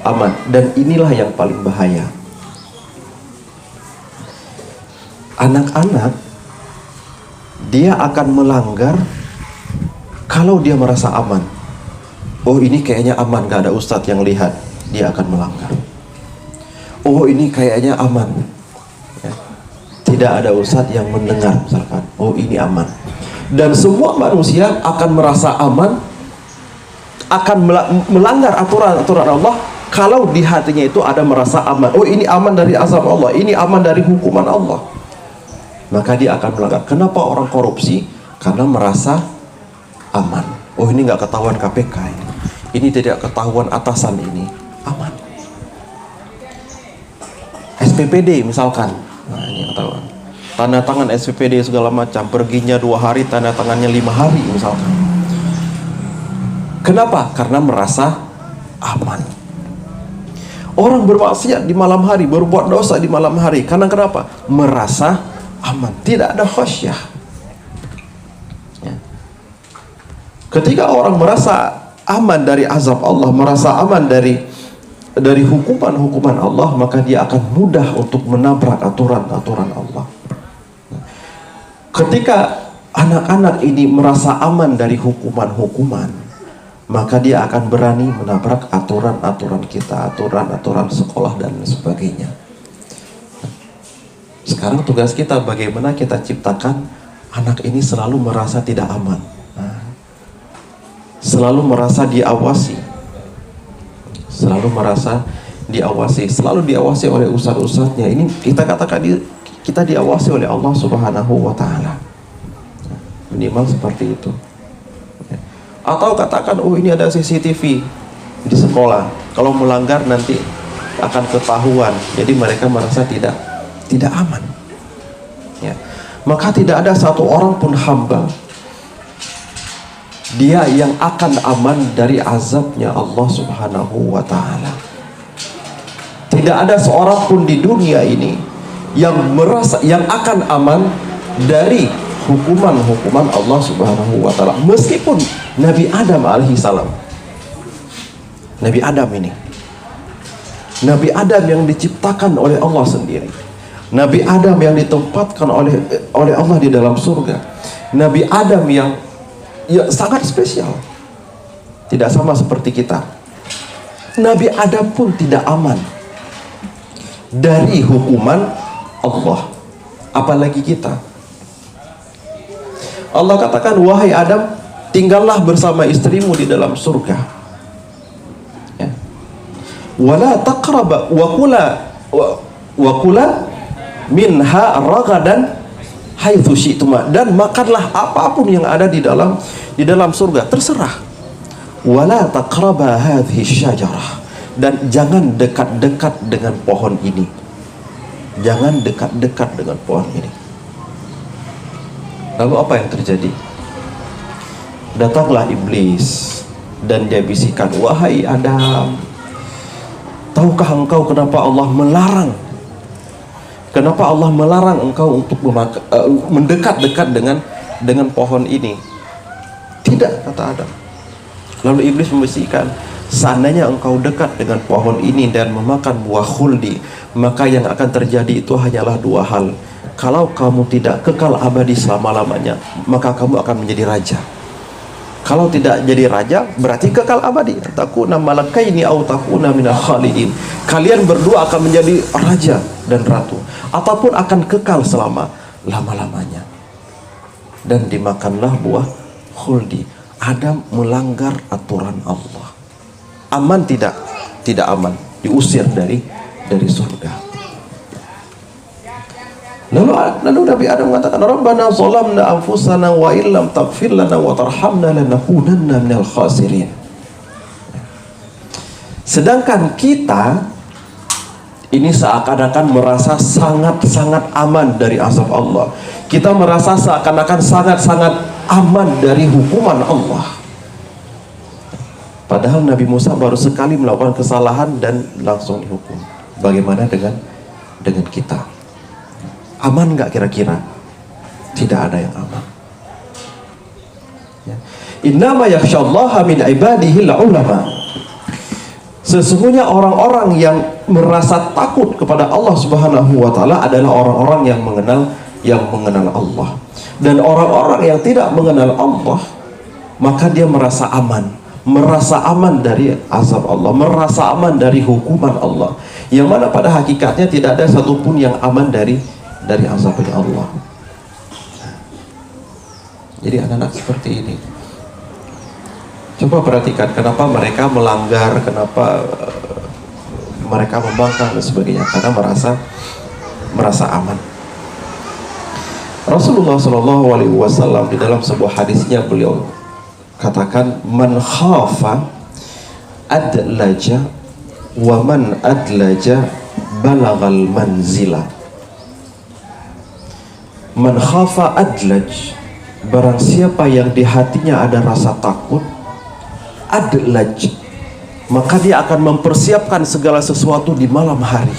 aman, dan inilah yang paling bahaya. Anak-anak dia akan melanggar kalau dia merasa aman. Oh, ini kayaknya aman, gak ada ustadz yang lihat, dia akan melanggar. Oh, ini kayaknya aman, ya. Tidak ada ustadz yang mendengar misalkan. Oh, ini aman. Dan semua manusia akan merasa aman, akan melanggar aturan-aturan Allah kalau di hatinya itu ada merasa aman. Oh, ini aman dari azab Allah, ini aman dari hukuman Allah, maka dia akan melanggar. Kenapa orang korupsi? Karena merasa aman. Oh, ini nggak ketahuan KPK, ini tidak ketahuan atasan, ini aman. SPPD misalkan, nah ini ketahuan. Tanda tangan SPPD segala macam, perginya 2 hari, tanda tangannya 5 hari misalkan. Kenapa? Karena merasa aman. Orang bermaksiat di malam hari, berbuat dosa di malam hari, karena kenapa? Merasa aman, tidak ada khasyah. Ya. Ketika orang merasa aman dari azab Allah, merasa aman dari hukuman-hukuman Allah, maka dia akan mudah untuk menabrak aturan-aturan Allah. Ketika anak-anak ini merasa aman dari hukuman-hukuman, maka dia akan berani menabrak aturan-aturan kita, aturan-aturan sekolah dan sebagainya. Sekarang tugas kita bagaimana kita ciptakan anak ini selalu merasa tidak aman, selalu merasa diawasi, selalu diawasi oleh ustadz-ustadznya. Ini kita katakan kita diawasi oleh Allah Subhanahu wa ta'ala, minimal seperti itu. Atau katakan, oh ini ada CCTV di sekolah, kalau melanggar nanti akan ketahuan, jadi mereka merasa tidak aman. Ya. Maka tidak ada satu orang pun hamba dia yang akan aman dari azabnya Allah Subhanahu wa ta'ala. Tidak ada seorang pun di dunia ini yang akan aman dari hukuman-hukuman Allah Subhanahu wa ta'ala. Meskipun Nabi Adam alaihissalam, Nabi Adam ini, Nabi Adam yang diciptakan oleh Allah sendiri, Nabi Adam yang ditempatkan oleh Allah di dalam surga, Nabi Adam yang sangat spesial, tidak sama seperti kita. Nabi Adam pun tidak aman dari hukuman Allah, apalagi kita. Allah katakan, wahai Adam, tinggallah bersama istrimu di dalam surga, ya. Wala taqraba wa kula minha ragadan haitsu syi'tuma, dan makanlah apapun yang ada di dalam surga, terserah. Wala taqraba hadhihi syajarah, dan jangan dekat-dekat dengan pohon ini. Jangan dekat-dekat dengan pohon ini. Lalu apa yang terjadi? Datanglah iblis dan dia bisikan, wahai Adam, tahukah engkau kenapa Allah melarang? Kenapa Allah melarang engkau untuk mendekat-dekat dengan pohon ini? Tidak, kata Adam. Lalu iblis membisikkan, seandainya engkau dekat dengan pohon ini dan memakan buah khuldi, maka yang akan terjadi itu hanyalah dua hal. Kalau kamu tidak kekal abadi selama-lamanya, maka kamu akan menjadi raja. Kalau tidak jadi raja, berarti kekal abadi. Takuna malakaini au takuna minal khalidin. Kalian berdua akan menjadi raja dan ratu, ataupun akan kekal selama lama-lamanya. Dan dimakanlah buah khuldi. Adam melanggar aturan Allah. Aman tidak? Tidak aman. Diusir dari surga. Lalu Nabi Adam mengatakan, Rabbana zalamna anfusana wa illam taghfir lana wa tarhamna lanakunanna minal khasirin. Sedangkan kita ini seakan-akan merasa sangat-sangat aman dari azab Allah. Kita merasa seakan-akan sangat-sangat aman dari hukuman Allah. Padahal Nabi Musa baru sekali melakukan kesalahan dan langsung dihukum. Bagaimana dengan kita? Aman nggak kira-kira? Tidak ada yang aman. Innama yakhsyallaha min ibadihil ulama. Sesungguhnya orang-orang yang merasa takut kepada Allah Subhanahu wa taala adalah orang-orang yang mengenal Allah. Dan orang-orang yang tidak mengenal Allah, maka dia merasa aman dari azab Allah, merasa aman dari hukuman Allah. Yang mana pada hakikatnya tidak ada satupun yang aman dari azabnya Allah. Jadi anak-anak seperti ini, coba perhatikan kenapa mereka melanggar, kenapa mereka membangkang dan sebagainya, karena merasa aman. Rasulullah Shallallahu Alaihi Wasallam di dalam sebuah hadisnya beliau katakan, man khafa adlaja wa man adlaja balagal manzila. Man khafa adlaj, barang siapa yang di hatinya ada rasa takut, adlaj, maka dia akan mempersiapkan segala sesuatu di malam hari.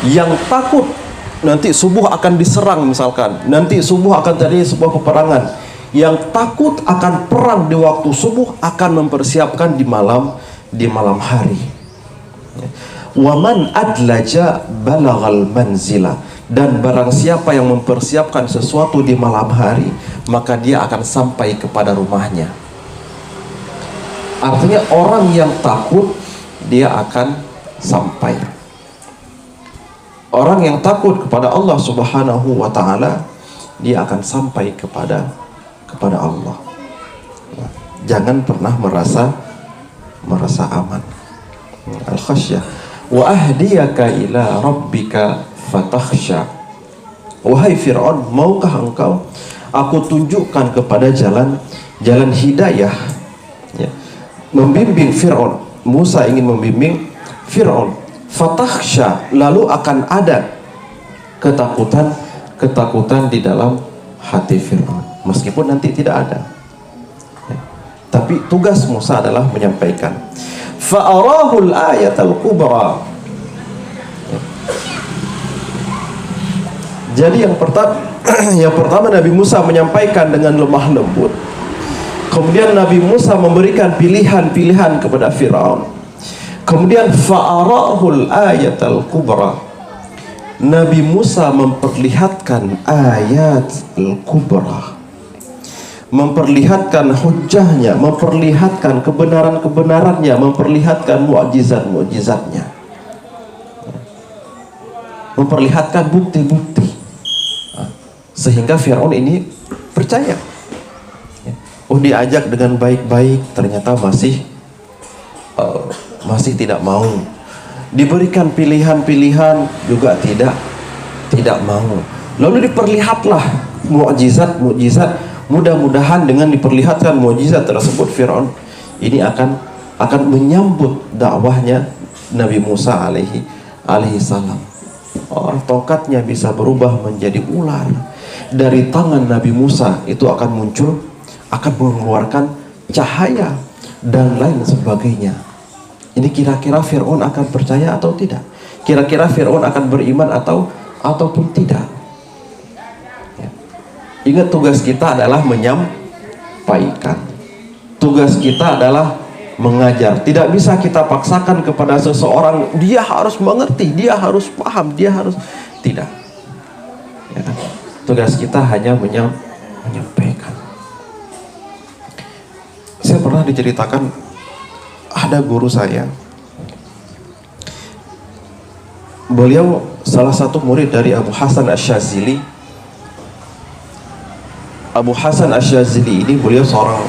Yang takut nanti subuh akan diserang, misalkan nanti subuh akan terjadi sebuah peperangan, yang takut akan perang di waktu subuh akan mempersiapkan di malam hari. Waman adlaja balagal manzila, dan barang siapa yang mempersiapkan sesuatu di malam hari, maka dia akan sampai kepada rumahnya. Artinya orang yang takut dia akan sampai. Orang yang takut kepada Allah Subhanahu wa taala, dia akan sampai kepada Allah. Jangan pernah merasa aman. Al-khasyah. Wa ahdiyaka ila rabbika fatakhsha. Wahai Fir'aun, maukah engkau aku tunjukkan kepada jalan hidayah, ya, membimbing Fir'aun. Musa ingin membimbing Fir'aun. Fatakhsha, lalu akan ada ketakutan di dalam hati Fir'aun, meskipun nanti tidak ada, ya. Tapi tugas Musa adalah menyampaikan. Fa'arahul ayatal kubra. Jadi yang pertama Nabi Musa menyampaikan dengan lemah lembut. Kemudian Nabi Musa memberikan pilihan-pilihan kepada Firaun. Kemudian fa'arahul ayatal kubra. Nabi Musa memperlihatkan ayat al-kubra, memperlihatkan hujahnya, memperlihatkan kebenaran-kebenarannya, memperlihatkan mukjizat-mukjizatnya, memperlihatkan bukti-bukti, sehingga Firaun ini percaya. Oh, diajak dengan baik-baik, ternyata masih tidak mau. Diberikan pilihan-pilihan juga tidak tidak mau. Lalu diperlihatlah mukjizat. Mudah-mudahan dengan diperlihatkan mukjizat tersebut, Fir'aun ini akan menyambut dakwahnya Nabi Musa alaihi salam. Tongkatnya bisa berubah menjadi ular. Dari tangan Nabi Musa itu akan muncul, akan mengeluarkan cahaya dan lain sebagainya. Ini kira-kira Fir'aun akan percaya atau tidak? Kira-kira Fir'aun akan beriman ataupun tidak? Ya. Ingat, tugas kita adalah menyampaikan. Tugas kita adalah mengajar. Tidak bisa kita paksakan kepada seseorang, dia harus mengerti, dia harus paham, dia harus tidak. Ya. Tugas kita hanya menyampaikan. Saya pernah diceritakan, ada guru saya, beliau salah satu murid dari Abu Hasan Asyazili. Abu Hasan Asyazili ini beliau seorang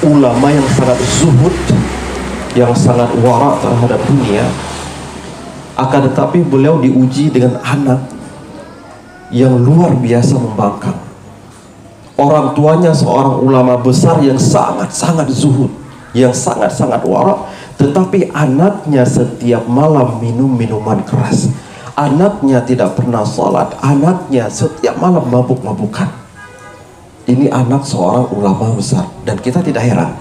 ulama yang sangat zuhud, yang sangat wara terhadap dunia. Akan tetapi beliau diuji dengan anak yang luar biasa membangkang. Orang tuanya seorang ulama besar yang sangat-sangat zuhud, yang sangat-sangat wara, tetapi anaknya setiap malam minum minuman keras. Anaknya tidak pernah sholat, anaknya setiap malam mabuk-mabukan. Ini anak seorang ulama besar, dan kita tidak heran.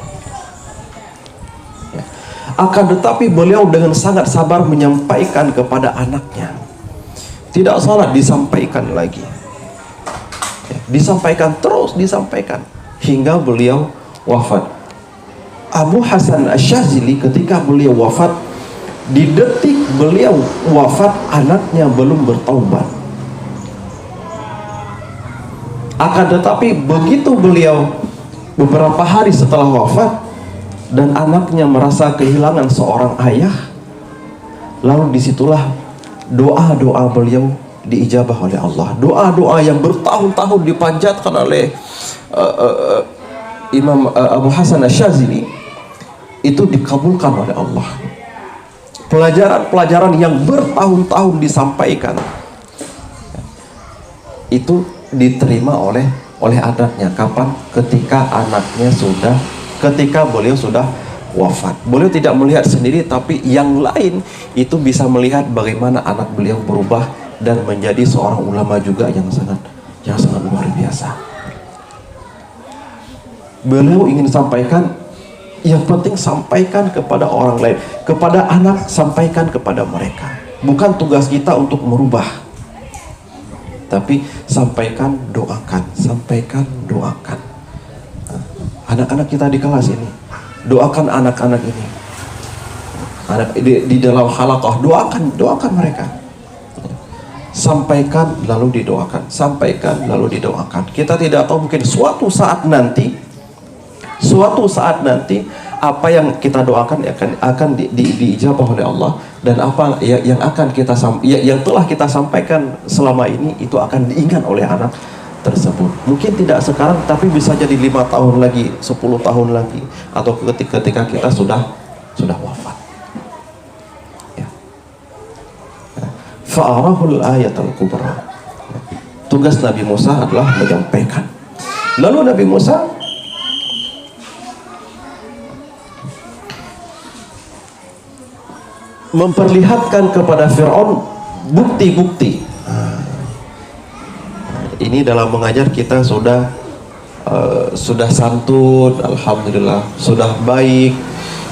Ya. Akan tetapi beliau dengan sangat sabar menyampaikan kepada anaknya. Tidak sholat, disampaikan lagi. Ya. Disampaikan terus, disampaikan hingga beliau wafat. Abu Hasan Asyazili ketika beliau wafat, di detik beliau wafat anaknya belum bertaubat. Akan tetapi begitu beliau beberapa hari setelah wafat dan anaknya merasa kehilangan seorang ayah, lalu disitulah doa-doa beliau diijabah oleh Allah. Doa-doa yang bertahun-tahun dipanjatkan oleh Imam Abu Hasan Asyazili itu dikabulkan oleh Allah. Pelajaran-pelajaran yang bertahun-tahun disampaikan itu diterima oleh anaknya. Kapan? Ketika beliau sudah wafat. Beliau tidak melihat sendiri, tapi yang lain itu bisa melihat bagaimana anak beliau berubah dan menjadi seorang ulama juga yang sangat luar biasa. Beliau ingin sampaikan, yang penting sampaikan kepada orang lain, kepada anak, sampaikan kepada mereka. Bukan tugas kita untuk merubah, tapi sampaikan, doakan, sampaikan, doakan. Anak-anak kita di kelas ini, doakan anak-anak ini. Di dalam halaqah, doakan mereka. Sampaikan lalu didoakan, sampaikan lalu didoakan. Kita tidak tahu, mungkin suatu saat nanti apa yang kita doakan akan diijabah oleh Allah, dan apa yang akan yang telah kita sampaikan selama ini itu akan diingat oleh anak tersebut. Mungkin tidak sekarang, tapi bisa jadi 5 tahun lagi, 10 tahun lagi, atau ketika kita sudah wafat. Ya. Fa'arahul ayatul kubra. Tugas Nabi Musa adalah menyampaikan. Lalu Nabi Musa memperlihatkan kepada Fir'aun bukti-bukti. Ini dalam mengajar kita sudah santun, alhamdulillah, sudah baik.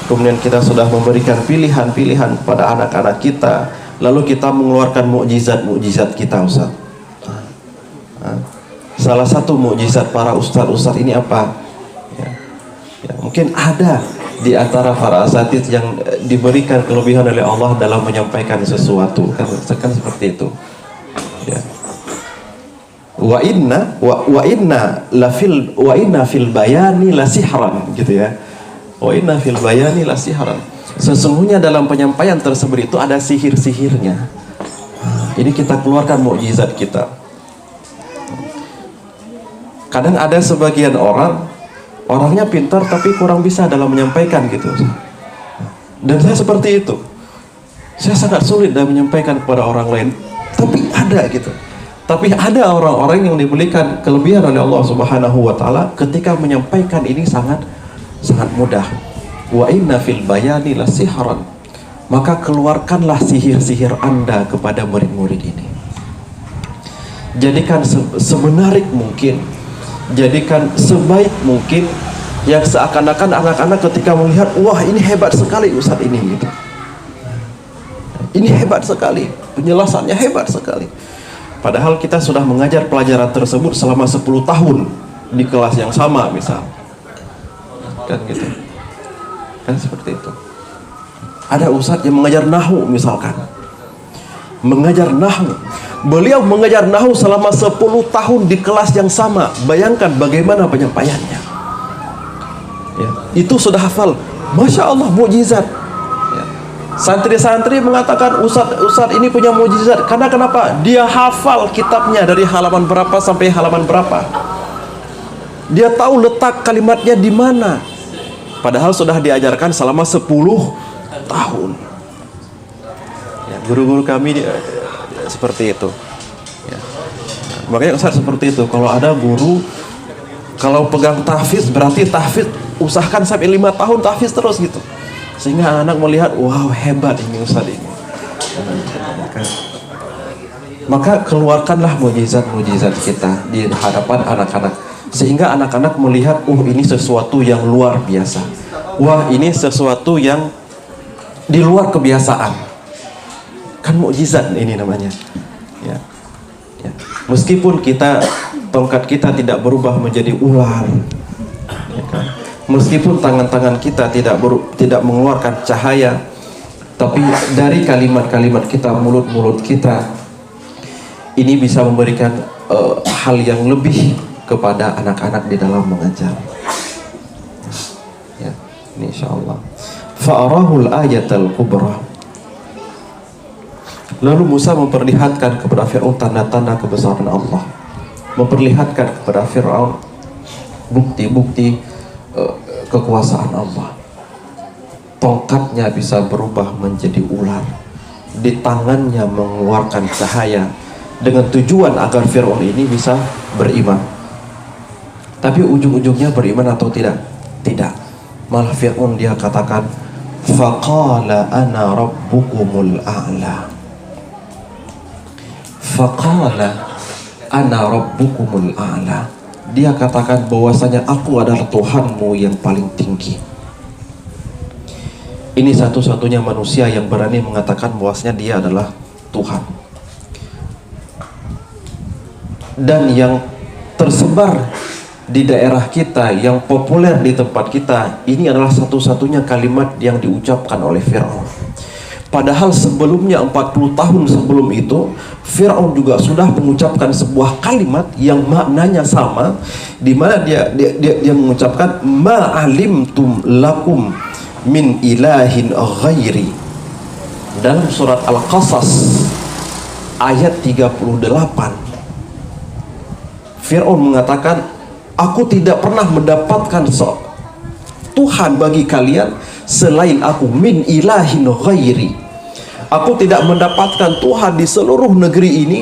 Kemudian kita sudah memberikan pilihan-pilihan kepada anak-anak kita. Lalu kita mengeluarkan mukjizat kita, Ustaz. Salah satu mukjizat para ustaz ini apa? Ya, mungkin ada di antara para asatidz yang diberikan kelebihan oleh Allah dalam menyampaikan sesuatu, kan seperti itu. Ya. Wa inna fil bayani lasihran, gitu ya. Wa inna fil bayani lasihran. Sesungguhnya dalam penyampaian tersebut itu ada sihir-sihirnya. Ini kita keluarkan mukjizat kita. Kadang ada sebagian orangnya pintar tapi kurang bisa dalam menyampaikan gitu. Dan saya seperti itu. Saya sangat sulit dalam menyampaikan kepada orang lain, tapi ada gitu. Tapi ada orang-orang yang diberikan kelebihan oleh Allah Subhanahu wa taala ketika menyampaikan ini sangat mudah. Wa inna fil bayani lasihran. Maka keluarkanlah sihir-sihir Anda kepada murid-murid ini. Jadikan semenarik mungkin, jadikan sebaik mungkin, yang seakan-akan anak-anak ketika melihat, wah ini hebat sekali Ustadz ini gitu. Ini hebat sekali, penjelasannya hebat sekali. Padahal kita sudah mengajar pelajaran tersebut selama 10 tahun di kelas yang sama misal. Kan gitu. Kan seperti itu. Ada ustadz yang mengajar nahwu misalkan. Mengajar nahwu. Beliau mengajar nahwu selama 10 tahun di kelas yang sama. Bayangkan bagaimana penyampaiannya. Ya, itu sudah hafal. Masya Allah, mukjizat. Santri-santri mengatakan Ustadz ini punya mukjizat. Karena kenapa? Dia hafal kitabnya dari halaman berapa sampai halaman berapa. Dia tahu letak kalimatnya di mana. Padahal sudah diajarkan selama 10 tahun. Ya, guru-guru kami seperti itu. Ya. Makanya Ustadz seperti itu. Kalau ada guru kalau pegang tahfiz, berarti tahfiz usahakan sampai 5 tahun tahfiz terus gitu. Sehingga anak-anak melihat, wow hebat ini Ustadz ini. Maka keluarkanlah mukjizat-mukjizat kita di hadapan anak-anak, sehingga anak-anak melihat, ini sesuatu yang luar biasa. Wah ini sesuatu yang di luar kebiasaan. Kan mukjizat ini namanya. Ya. Ya. Meskipun tongkat kita tidak berubah menjadi ular, ya kan? Meskipun tangan-tangan kita tidak mengeluarkan cahaya, tapi dari kalimat-kalimat kita, mulut-mulut kita, ini bisa memberikan hal yang lebih kepada anak-anak di dalam mengajar. Ya, ini insyaallah. Fa'arahul ayatal kubra. Lalu Musa memperlihatkan kepada Fir'aun tanda-tanda kebesaran Allah, memperlihatkan kepada Fir'aun bukti-bukti kekuasaan Allah. Tongkatnya bisa berubah menjadi ular, di tangannya mengeluarkan cahaya, dengan tujuan agar Fir'aun ini bisa beriman. Tapi ujung-ujungnya beriman atau tidak? Tidak. Malah Fir'aun dia katakan, faqala ana rabbukumul a'la. Faqala ana rabbukumul a'la. Dia katakan bahwasanya aku adalah Tuhanmu yang paling tinggi. Ini satu-satunya manusia yang berani mengatakan bahwasanya dia adalah Tuhan. Dan yang tersebar di daerah kita, yang populer di tempat kita, ini adalah satu-satunya kalimat yang diucapkan oleh Fir'aun. Padahal sebelumnya 40 tahun sebelum itu Fir'aun juga sudah mengucapkan sebuah kalimat yang maknanya sama, di mana dia mengucapkan ma'alimtum lakum min ilahin ghairi. Dalam surat Al-Qasas ayat 38, Fir'aun mengatakan, aku tidak pernah mendapatkan Tuhan bagi kalian selain aku, min ilahin ghairi. Aku tidak mendapatkan Tuhan di seluruh negeri ini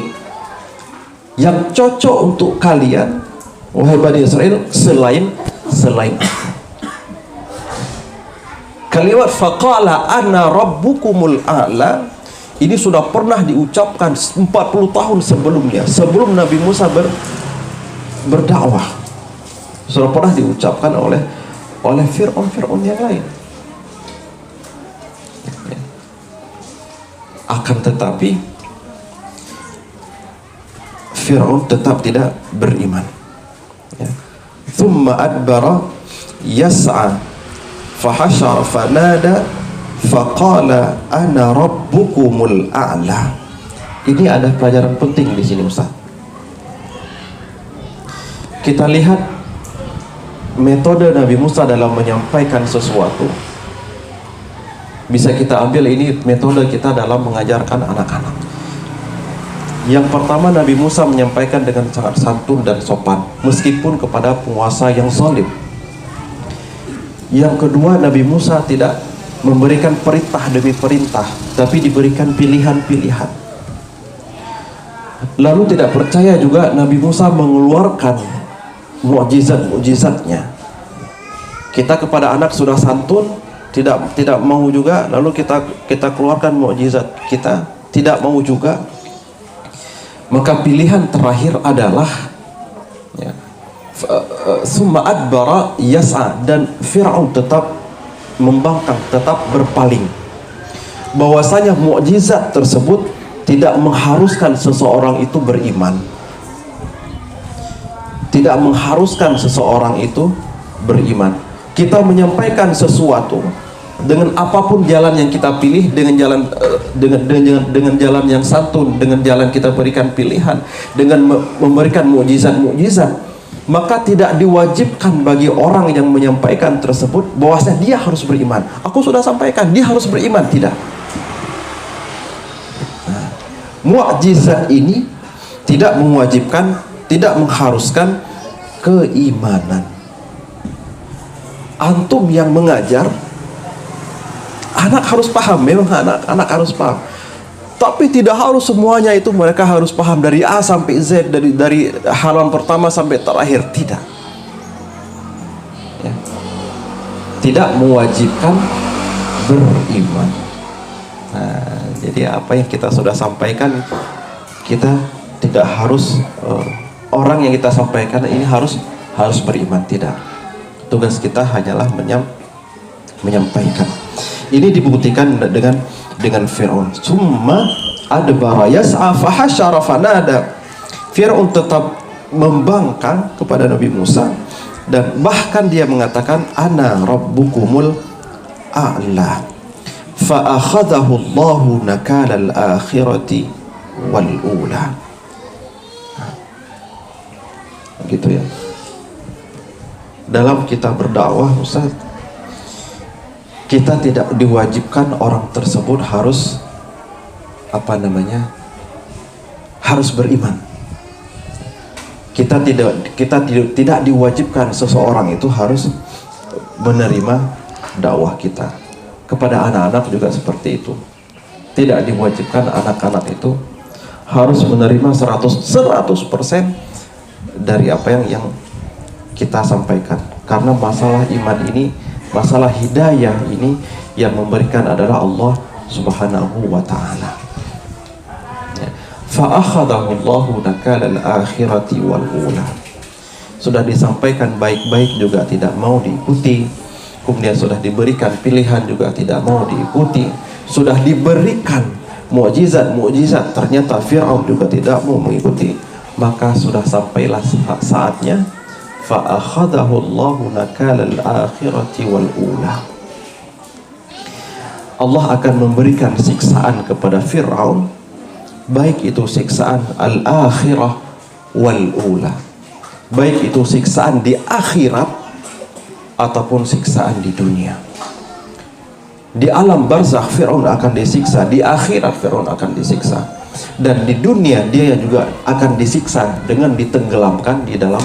yang cocok untuk kalian, wahai Bani Israel, selain aku. Kalimat faqala ana rabbukumul a'la ini sudah pernah diucapkan 40 tahun sebelumnya, sebelum Nabi Musa berdakwah. Sudah pernah diucapkan oleh Fir'aun yang lain. Akan tetapi Fir'aun tetap tidak beriman. Ya. Thumma adbara yas'a fahasyara fanada faqala ana rabbukumul a'la. Ini ada pelajaran penting di sini Ustaz. Kita lihat metode Nabi Musa dalam menyampaikan sesuatu. Bisa kita ambil ini metode kita dalam mengajarkan anak-anak. Yang pertama, Nabi Musa menyampaikan dengan sangat santun dan sopan, meskipun kepada penguasa yang zalim. Yang kedua, Nabi Musa tidak memberikan perintah demi perintah, tapi diberikan pilihan-pilihan. lalu tidak percaya juga Nabi Musa mengeluarkan mukjizat-mukjizatnya. Kita kepada anak sudah santun, tidak mau juga, lalu kita keluarkan mukjizat kita, tidak mau juga. Maka pilihan terakhir adalah ya, summa adbara yas'a, dan Fir'aun tetap membangkang, tetap berpaling, bahwasanya mukjizat tersebut tidak mengharuskan seseorang itu beriman, tidak mengharuskan seseorang itu beriman. Kita menyampaikan sesuatu dengan apapun jalan yang kita pilih, dengan jalan yang santun, dengan jalan kita berikan pilihan, dengan memberikan mukjizat-mukjizat, maka tidak diwajibkan bagi orang yang menyampaikan tersebut bahwasanya dia harus beriman. Aku sudah sampaikan, dia harus beriman, tidak. Mukjizat ini tidak mewajibkan, tidak mengharuskan keimanan. Antum yang mengajar, anak harus paham, memang anak harus paham. Tapi tidak harus semuanya itu mereka harus paham dari A sampai Z, dari halaman pertama sampai terakhir, tidak. Ya. Tidak mewajibkan beriman. Nah, jadi apa yang kita sudah sampaikan, kita tidak harus orang yang kita sampaikan ini harus beriman, tidak. Tugas kita hanyalah menyampaikan. Ini dibuktikan dengan Fir'aun. Summa adbara yas'a fahasyara fanada. Fir'aun tetap membangkang kepada Nabi Musa, dan bahkan dia mengatakan ana rabbukumul a'la. Fa akhadahu Allahu nakala al-akhirati wal ula. Gitu ya. Dalam kita berdakwah, Ustaz, kita tidak diwajibkan orang tersebut harus harus beriman. Kita tidak diwajibkan seseorang itu harus menerima dakwah kita. Kepada anak-anak juga seperti itu. Tidak diwajibkan anak-anak itu harus menerima 100% dari apa yang kita sampaikan. Karena masalah iman ini, masalah hidayah ini yang memberikan adalah Allah Subhanahu wa ta'ala. Fa akhadahu Allahu nakala al-akhirati wal ula. Sudah disampaikan baik-baik juga tidak mau diikuti. Kemudian sudah diberikan pilihan juga tidak mau diikuti. Sudah diberikan mukjizat-mukjizat, ternyata Fir'aun juga tidak mau mengikuti. Maka sudah sampailah saatnya fa akhadahu Allahu nakala al-akhirati wal ula. Allah akan memberikan siksaan kepada Fir'aun, baik itu siksaan al-akhirah wal ula, baik itu siksaan di akhirat ataupun siksaan di dunia. Di alam barzakh Fir'aun akan disiksa, di akhirat Fir'aun akan disiksa, dan di dunia dia juga akan disiksa dengan ditenggelamkan di dalam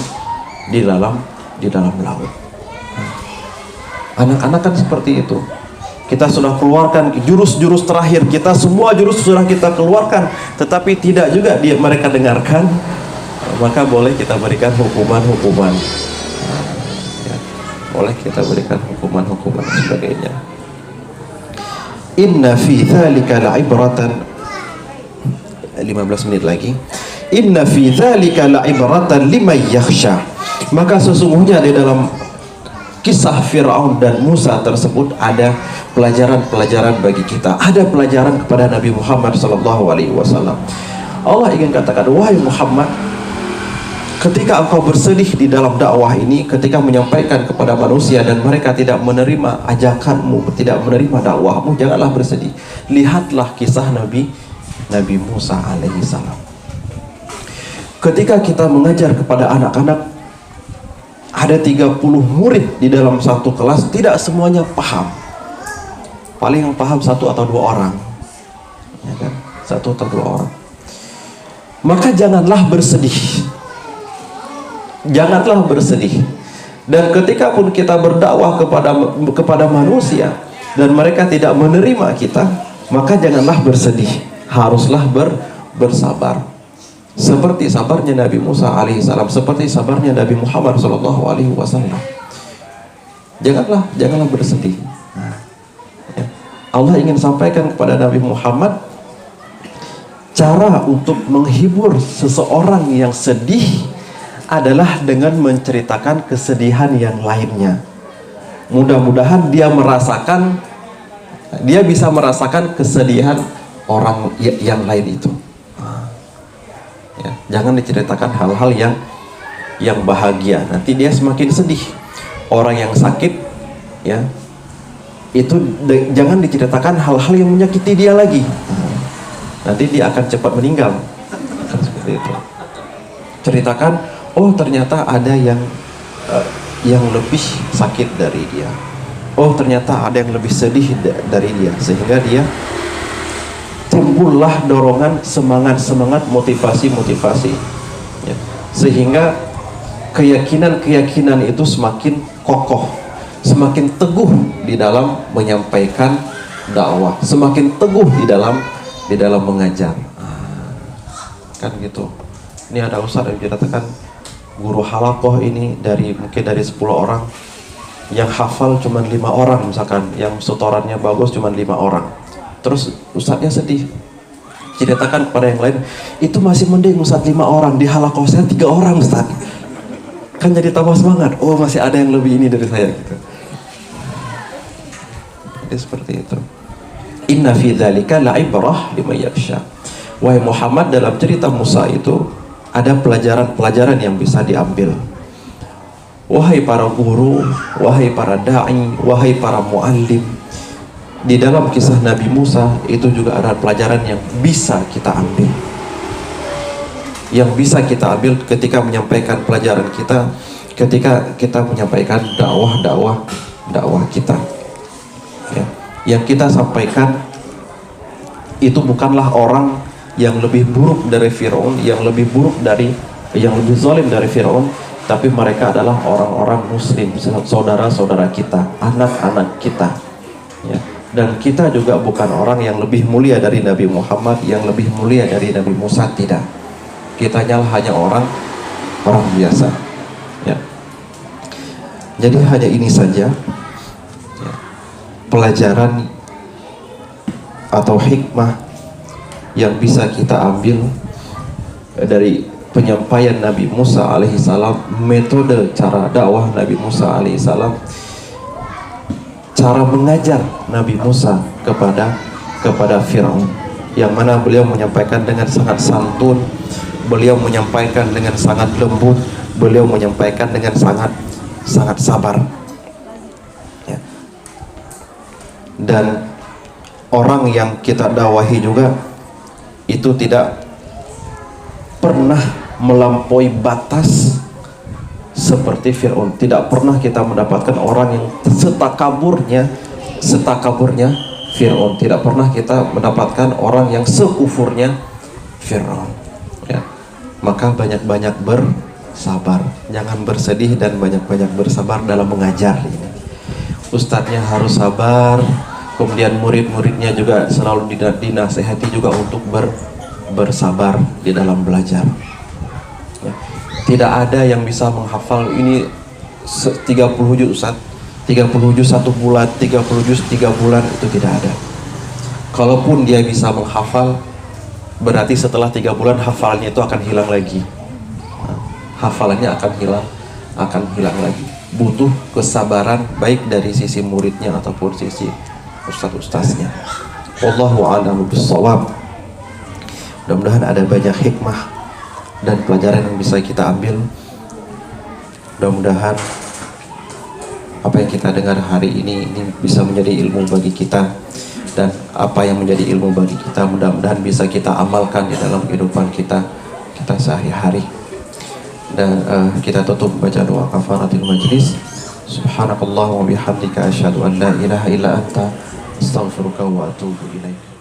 laut. Anak-anak kan seperti itu. Kita sudah keluarkan jurus-jurus terakhir kita, semua jurus sudah kita keluarkan, tetapi tidak juga mereka dengarkan, maka boleh kita berikan hukuman-hukuman. Ya, boleh kita berikan hukuman-hukuman sebagainya. Inna fi dzalika la'ibratan, 15 menit lagi. Inna fi dzalika la'ibratan liman yakhsha. Maka sesungguhnya di dalam kisah Fir'aun dan Musa tersebut ada pelajaran-pelajaran bagi kita. Ada pelajaran kepada Nabi Muhammad SAW. Allah ingin katakan, wahai Muhammad, ketika engkau bersedih di dalam dakwah ini, ketika menyampaikan kepada manusia dan mereka tidak menerima ajakanmu, tidak menerima dakwahmu, janganlah bersedih. Lihatlah kisah Nabi Musa alaihissalam. Ketika kita mengajar kepada anak-anak, ada 30 murid di dalam satu kelas, tidak semuanya paham. Paling yang paham 1 atau 2 orang, ya kan? 1 atau 2 orang. Maka janganlah bersedih. Janganlah bersedih. Dan ketika pun kita berdakwah kepada manusia dan mereka tidak menerima kita, maka janganlah bersedih. Haruslah bersabar. seperti sabarnya Nabi Musa alaihissalam, seperti sabarnya Nabi Muhammad sallallahu alaihi wasallam. Janganlah bersedih. Ya. Allah ingin sampaikan kepada Nabi Muhammad cara untuk menghibur seseorang yang sedih adalah dengan menceritakan kesedihan yang lainnya. Mudah-mudahan dia bisa merasakan kesedihan orang yang lain itu. Ya, jangan diceritakan hal-hal yang bahagia, nanti dia semakin sedih. Orang yang sakit, ya, itu jangan diceritakan hal-hal yang menyakiti dia lagi. Nanti dia akan cepat meninggal. Seperti itu. Ceritakan, oh ternyata ada yang lebih sakit dari dia. Oh ternyata ada yang lebih sedih dari dia, sehingga dia timbullah dorongan, semangat, motivasi, ya. Sehingga keyakinan itu semakin kokoh, semakin teguh di dalam menyampaikan dakwah, semakin teguh di dalam mengajar. Kan gitu. Ini ada ustadz yang dikatakan guru halakoh ini mungkin dari 10 orang yang hafal cuma 5 orang misalkan, yang setorannya bagus cuma 5 orang. Terus ustadznya sedih, ceritakan kepada yang lain, itu masih mending ustadz 5 orang, di halakoh saya 3 orang ustadz. Kan jadi tambah semangat, oh masih ada yang lebih ini dari saya gitu. Jadi seperti itu. Inna fi dzalika la'ibrah liman yakhsha. Wahai Muhammad, dalam cerita Musa itu ada pelajaran-pelajaran yang bisa diambil. Wahai para guru, wahai para da'i, wahai para muallim, di dalam kisah Nabi Musa itu juga ada pelajaran yang bisa kita ambil. Yang bisa kita ambil ketika menyampaikan pelajaran kita, ketika kita menyampaikan dakwah kita. Ya. Yang kita sampaikan itu bukanlah orang yang lebih buruk dari Fir'aun, yang lebih zalim dari Fir'aun, tapi mereka adalah orang-orang muslim, saudara-saudara kita, anak-anak kita. Ya. Dan kita juga bukan orang yang lebih mulia dari Nabi Muhammad, yang lebih mulia dari Nabi Musa, tidak. Kita hanya orang biasa. Ya. Jadi hanya ini saja, ya, pelajaran atau hikmah yang bisa kita ambil dari penyampaian Nabi Musa alaihissalam, metode cara dakwah Nabi Musa alaihissalam, cara mengajar Nabi Musa kepada Fir'aun, yang mana beliau menyampaikan dengan sangat santun, beliau menyampaikan dengan sangat lembut, beliau menyampaikan dengan sangat sabar. Ya. Dan orang yang kita dakwahi juga itu tidak pernah melampaui batas seperti Fir'aun. Tidak pernah kita mendapatkan orang yang setakaburnya Fir'aun. Tidak pernah kita mendapatkan orang yang sekufurnya Fir'aun. Ya. Maka banyak-banyak bersabar, jangan bersedih, dan banyak-banyak bersabar dalam mengajar ini. Ustadznya harus sabar, kemudian murid-muridnya juga selalu dinasehati juga untuk bersabar di dalam belajar. Ya. Tidak ada yang bisa menghafal ini 30 juz Ustaz, 30 juz 1 bulan, 30 juz 3 bulan, itu tidak ada. Kalaupun dia bisa menghafal, berarti setelah 3 bulan hafalannya itu akan hilang lagi. Nah, hafalannya akan hilang lagi. Butuh kesabaran baik dari sisi muridnya ataupun sisi ustaz-ustaznya. Wallahu a'lam bishawab. Mudah-mudahan ada banyak hikmah dan pelajaran yang bisa kita ambil. Mudah-mudahan apa yang kita dengar hari ini bisa menjadi ilmu bagi kita, dan apa yang menjadi ilmu bagi kita mudah-mudahan bisa kita amalkan di dalam kehidupan kita sehari-hari. Dan kita tutup baca doa kafaratul majlis. Subhanakallah wa bihamdika asyhadu an la ilaha illa anta astaghfiruka wa atubu ilaik.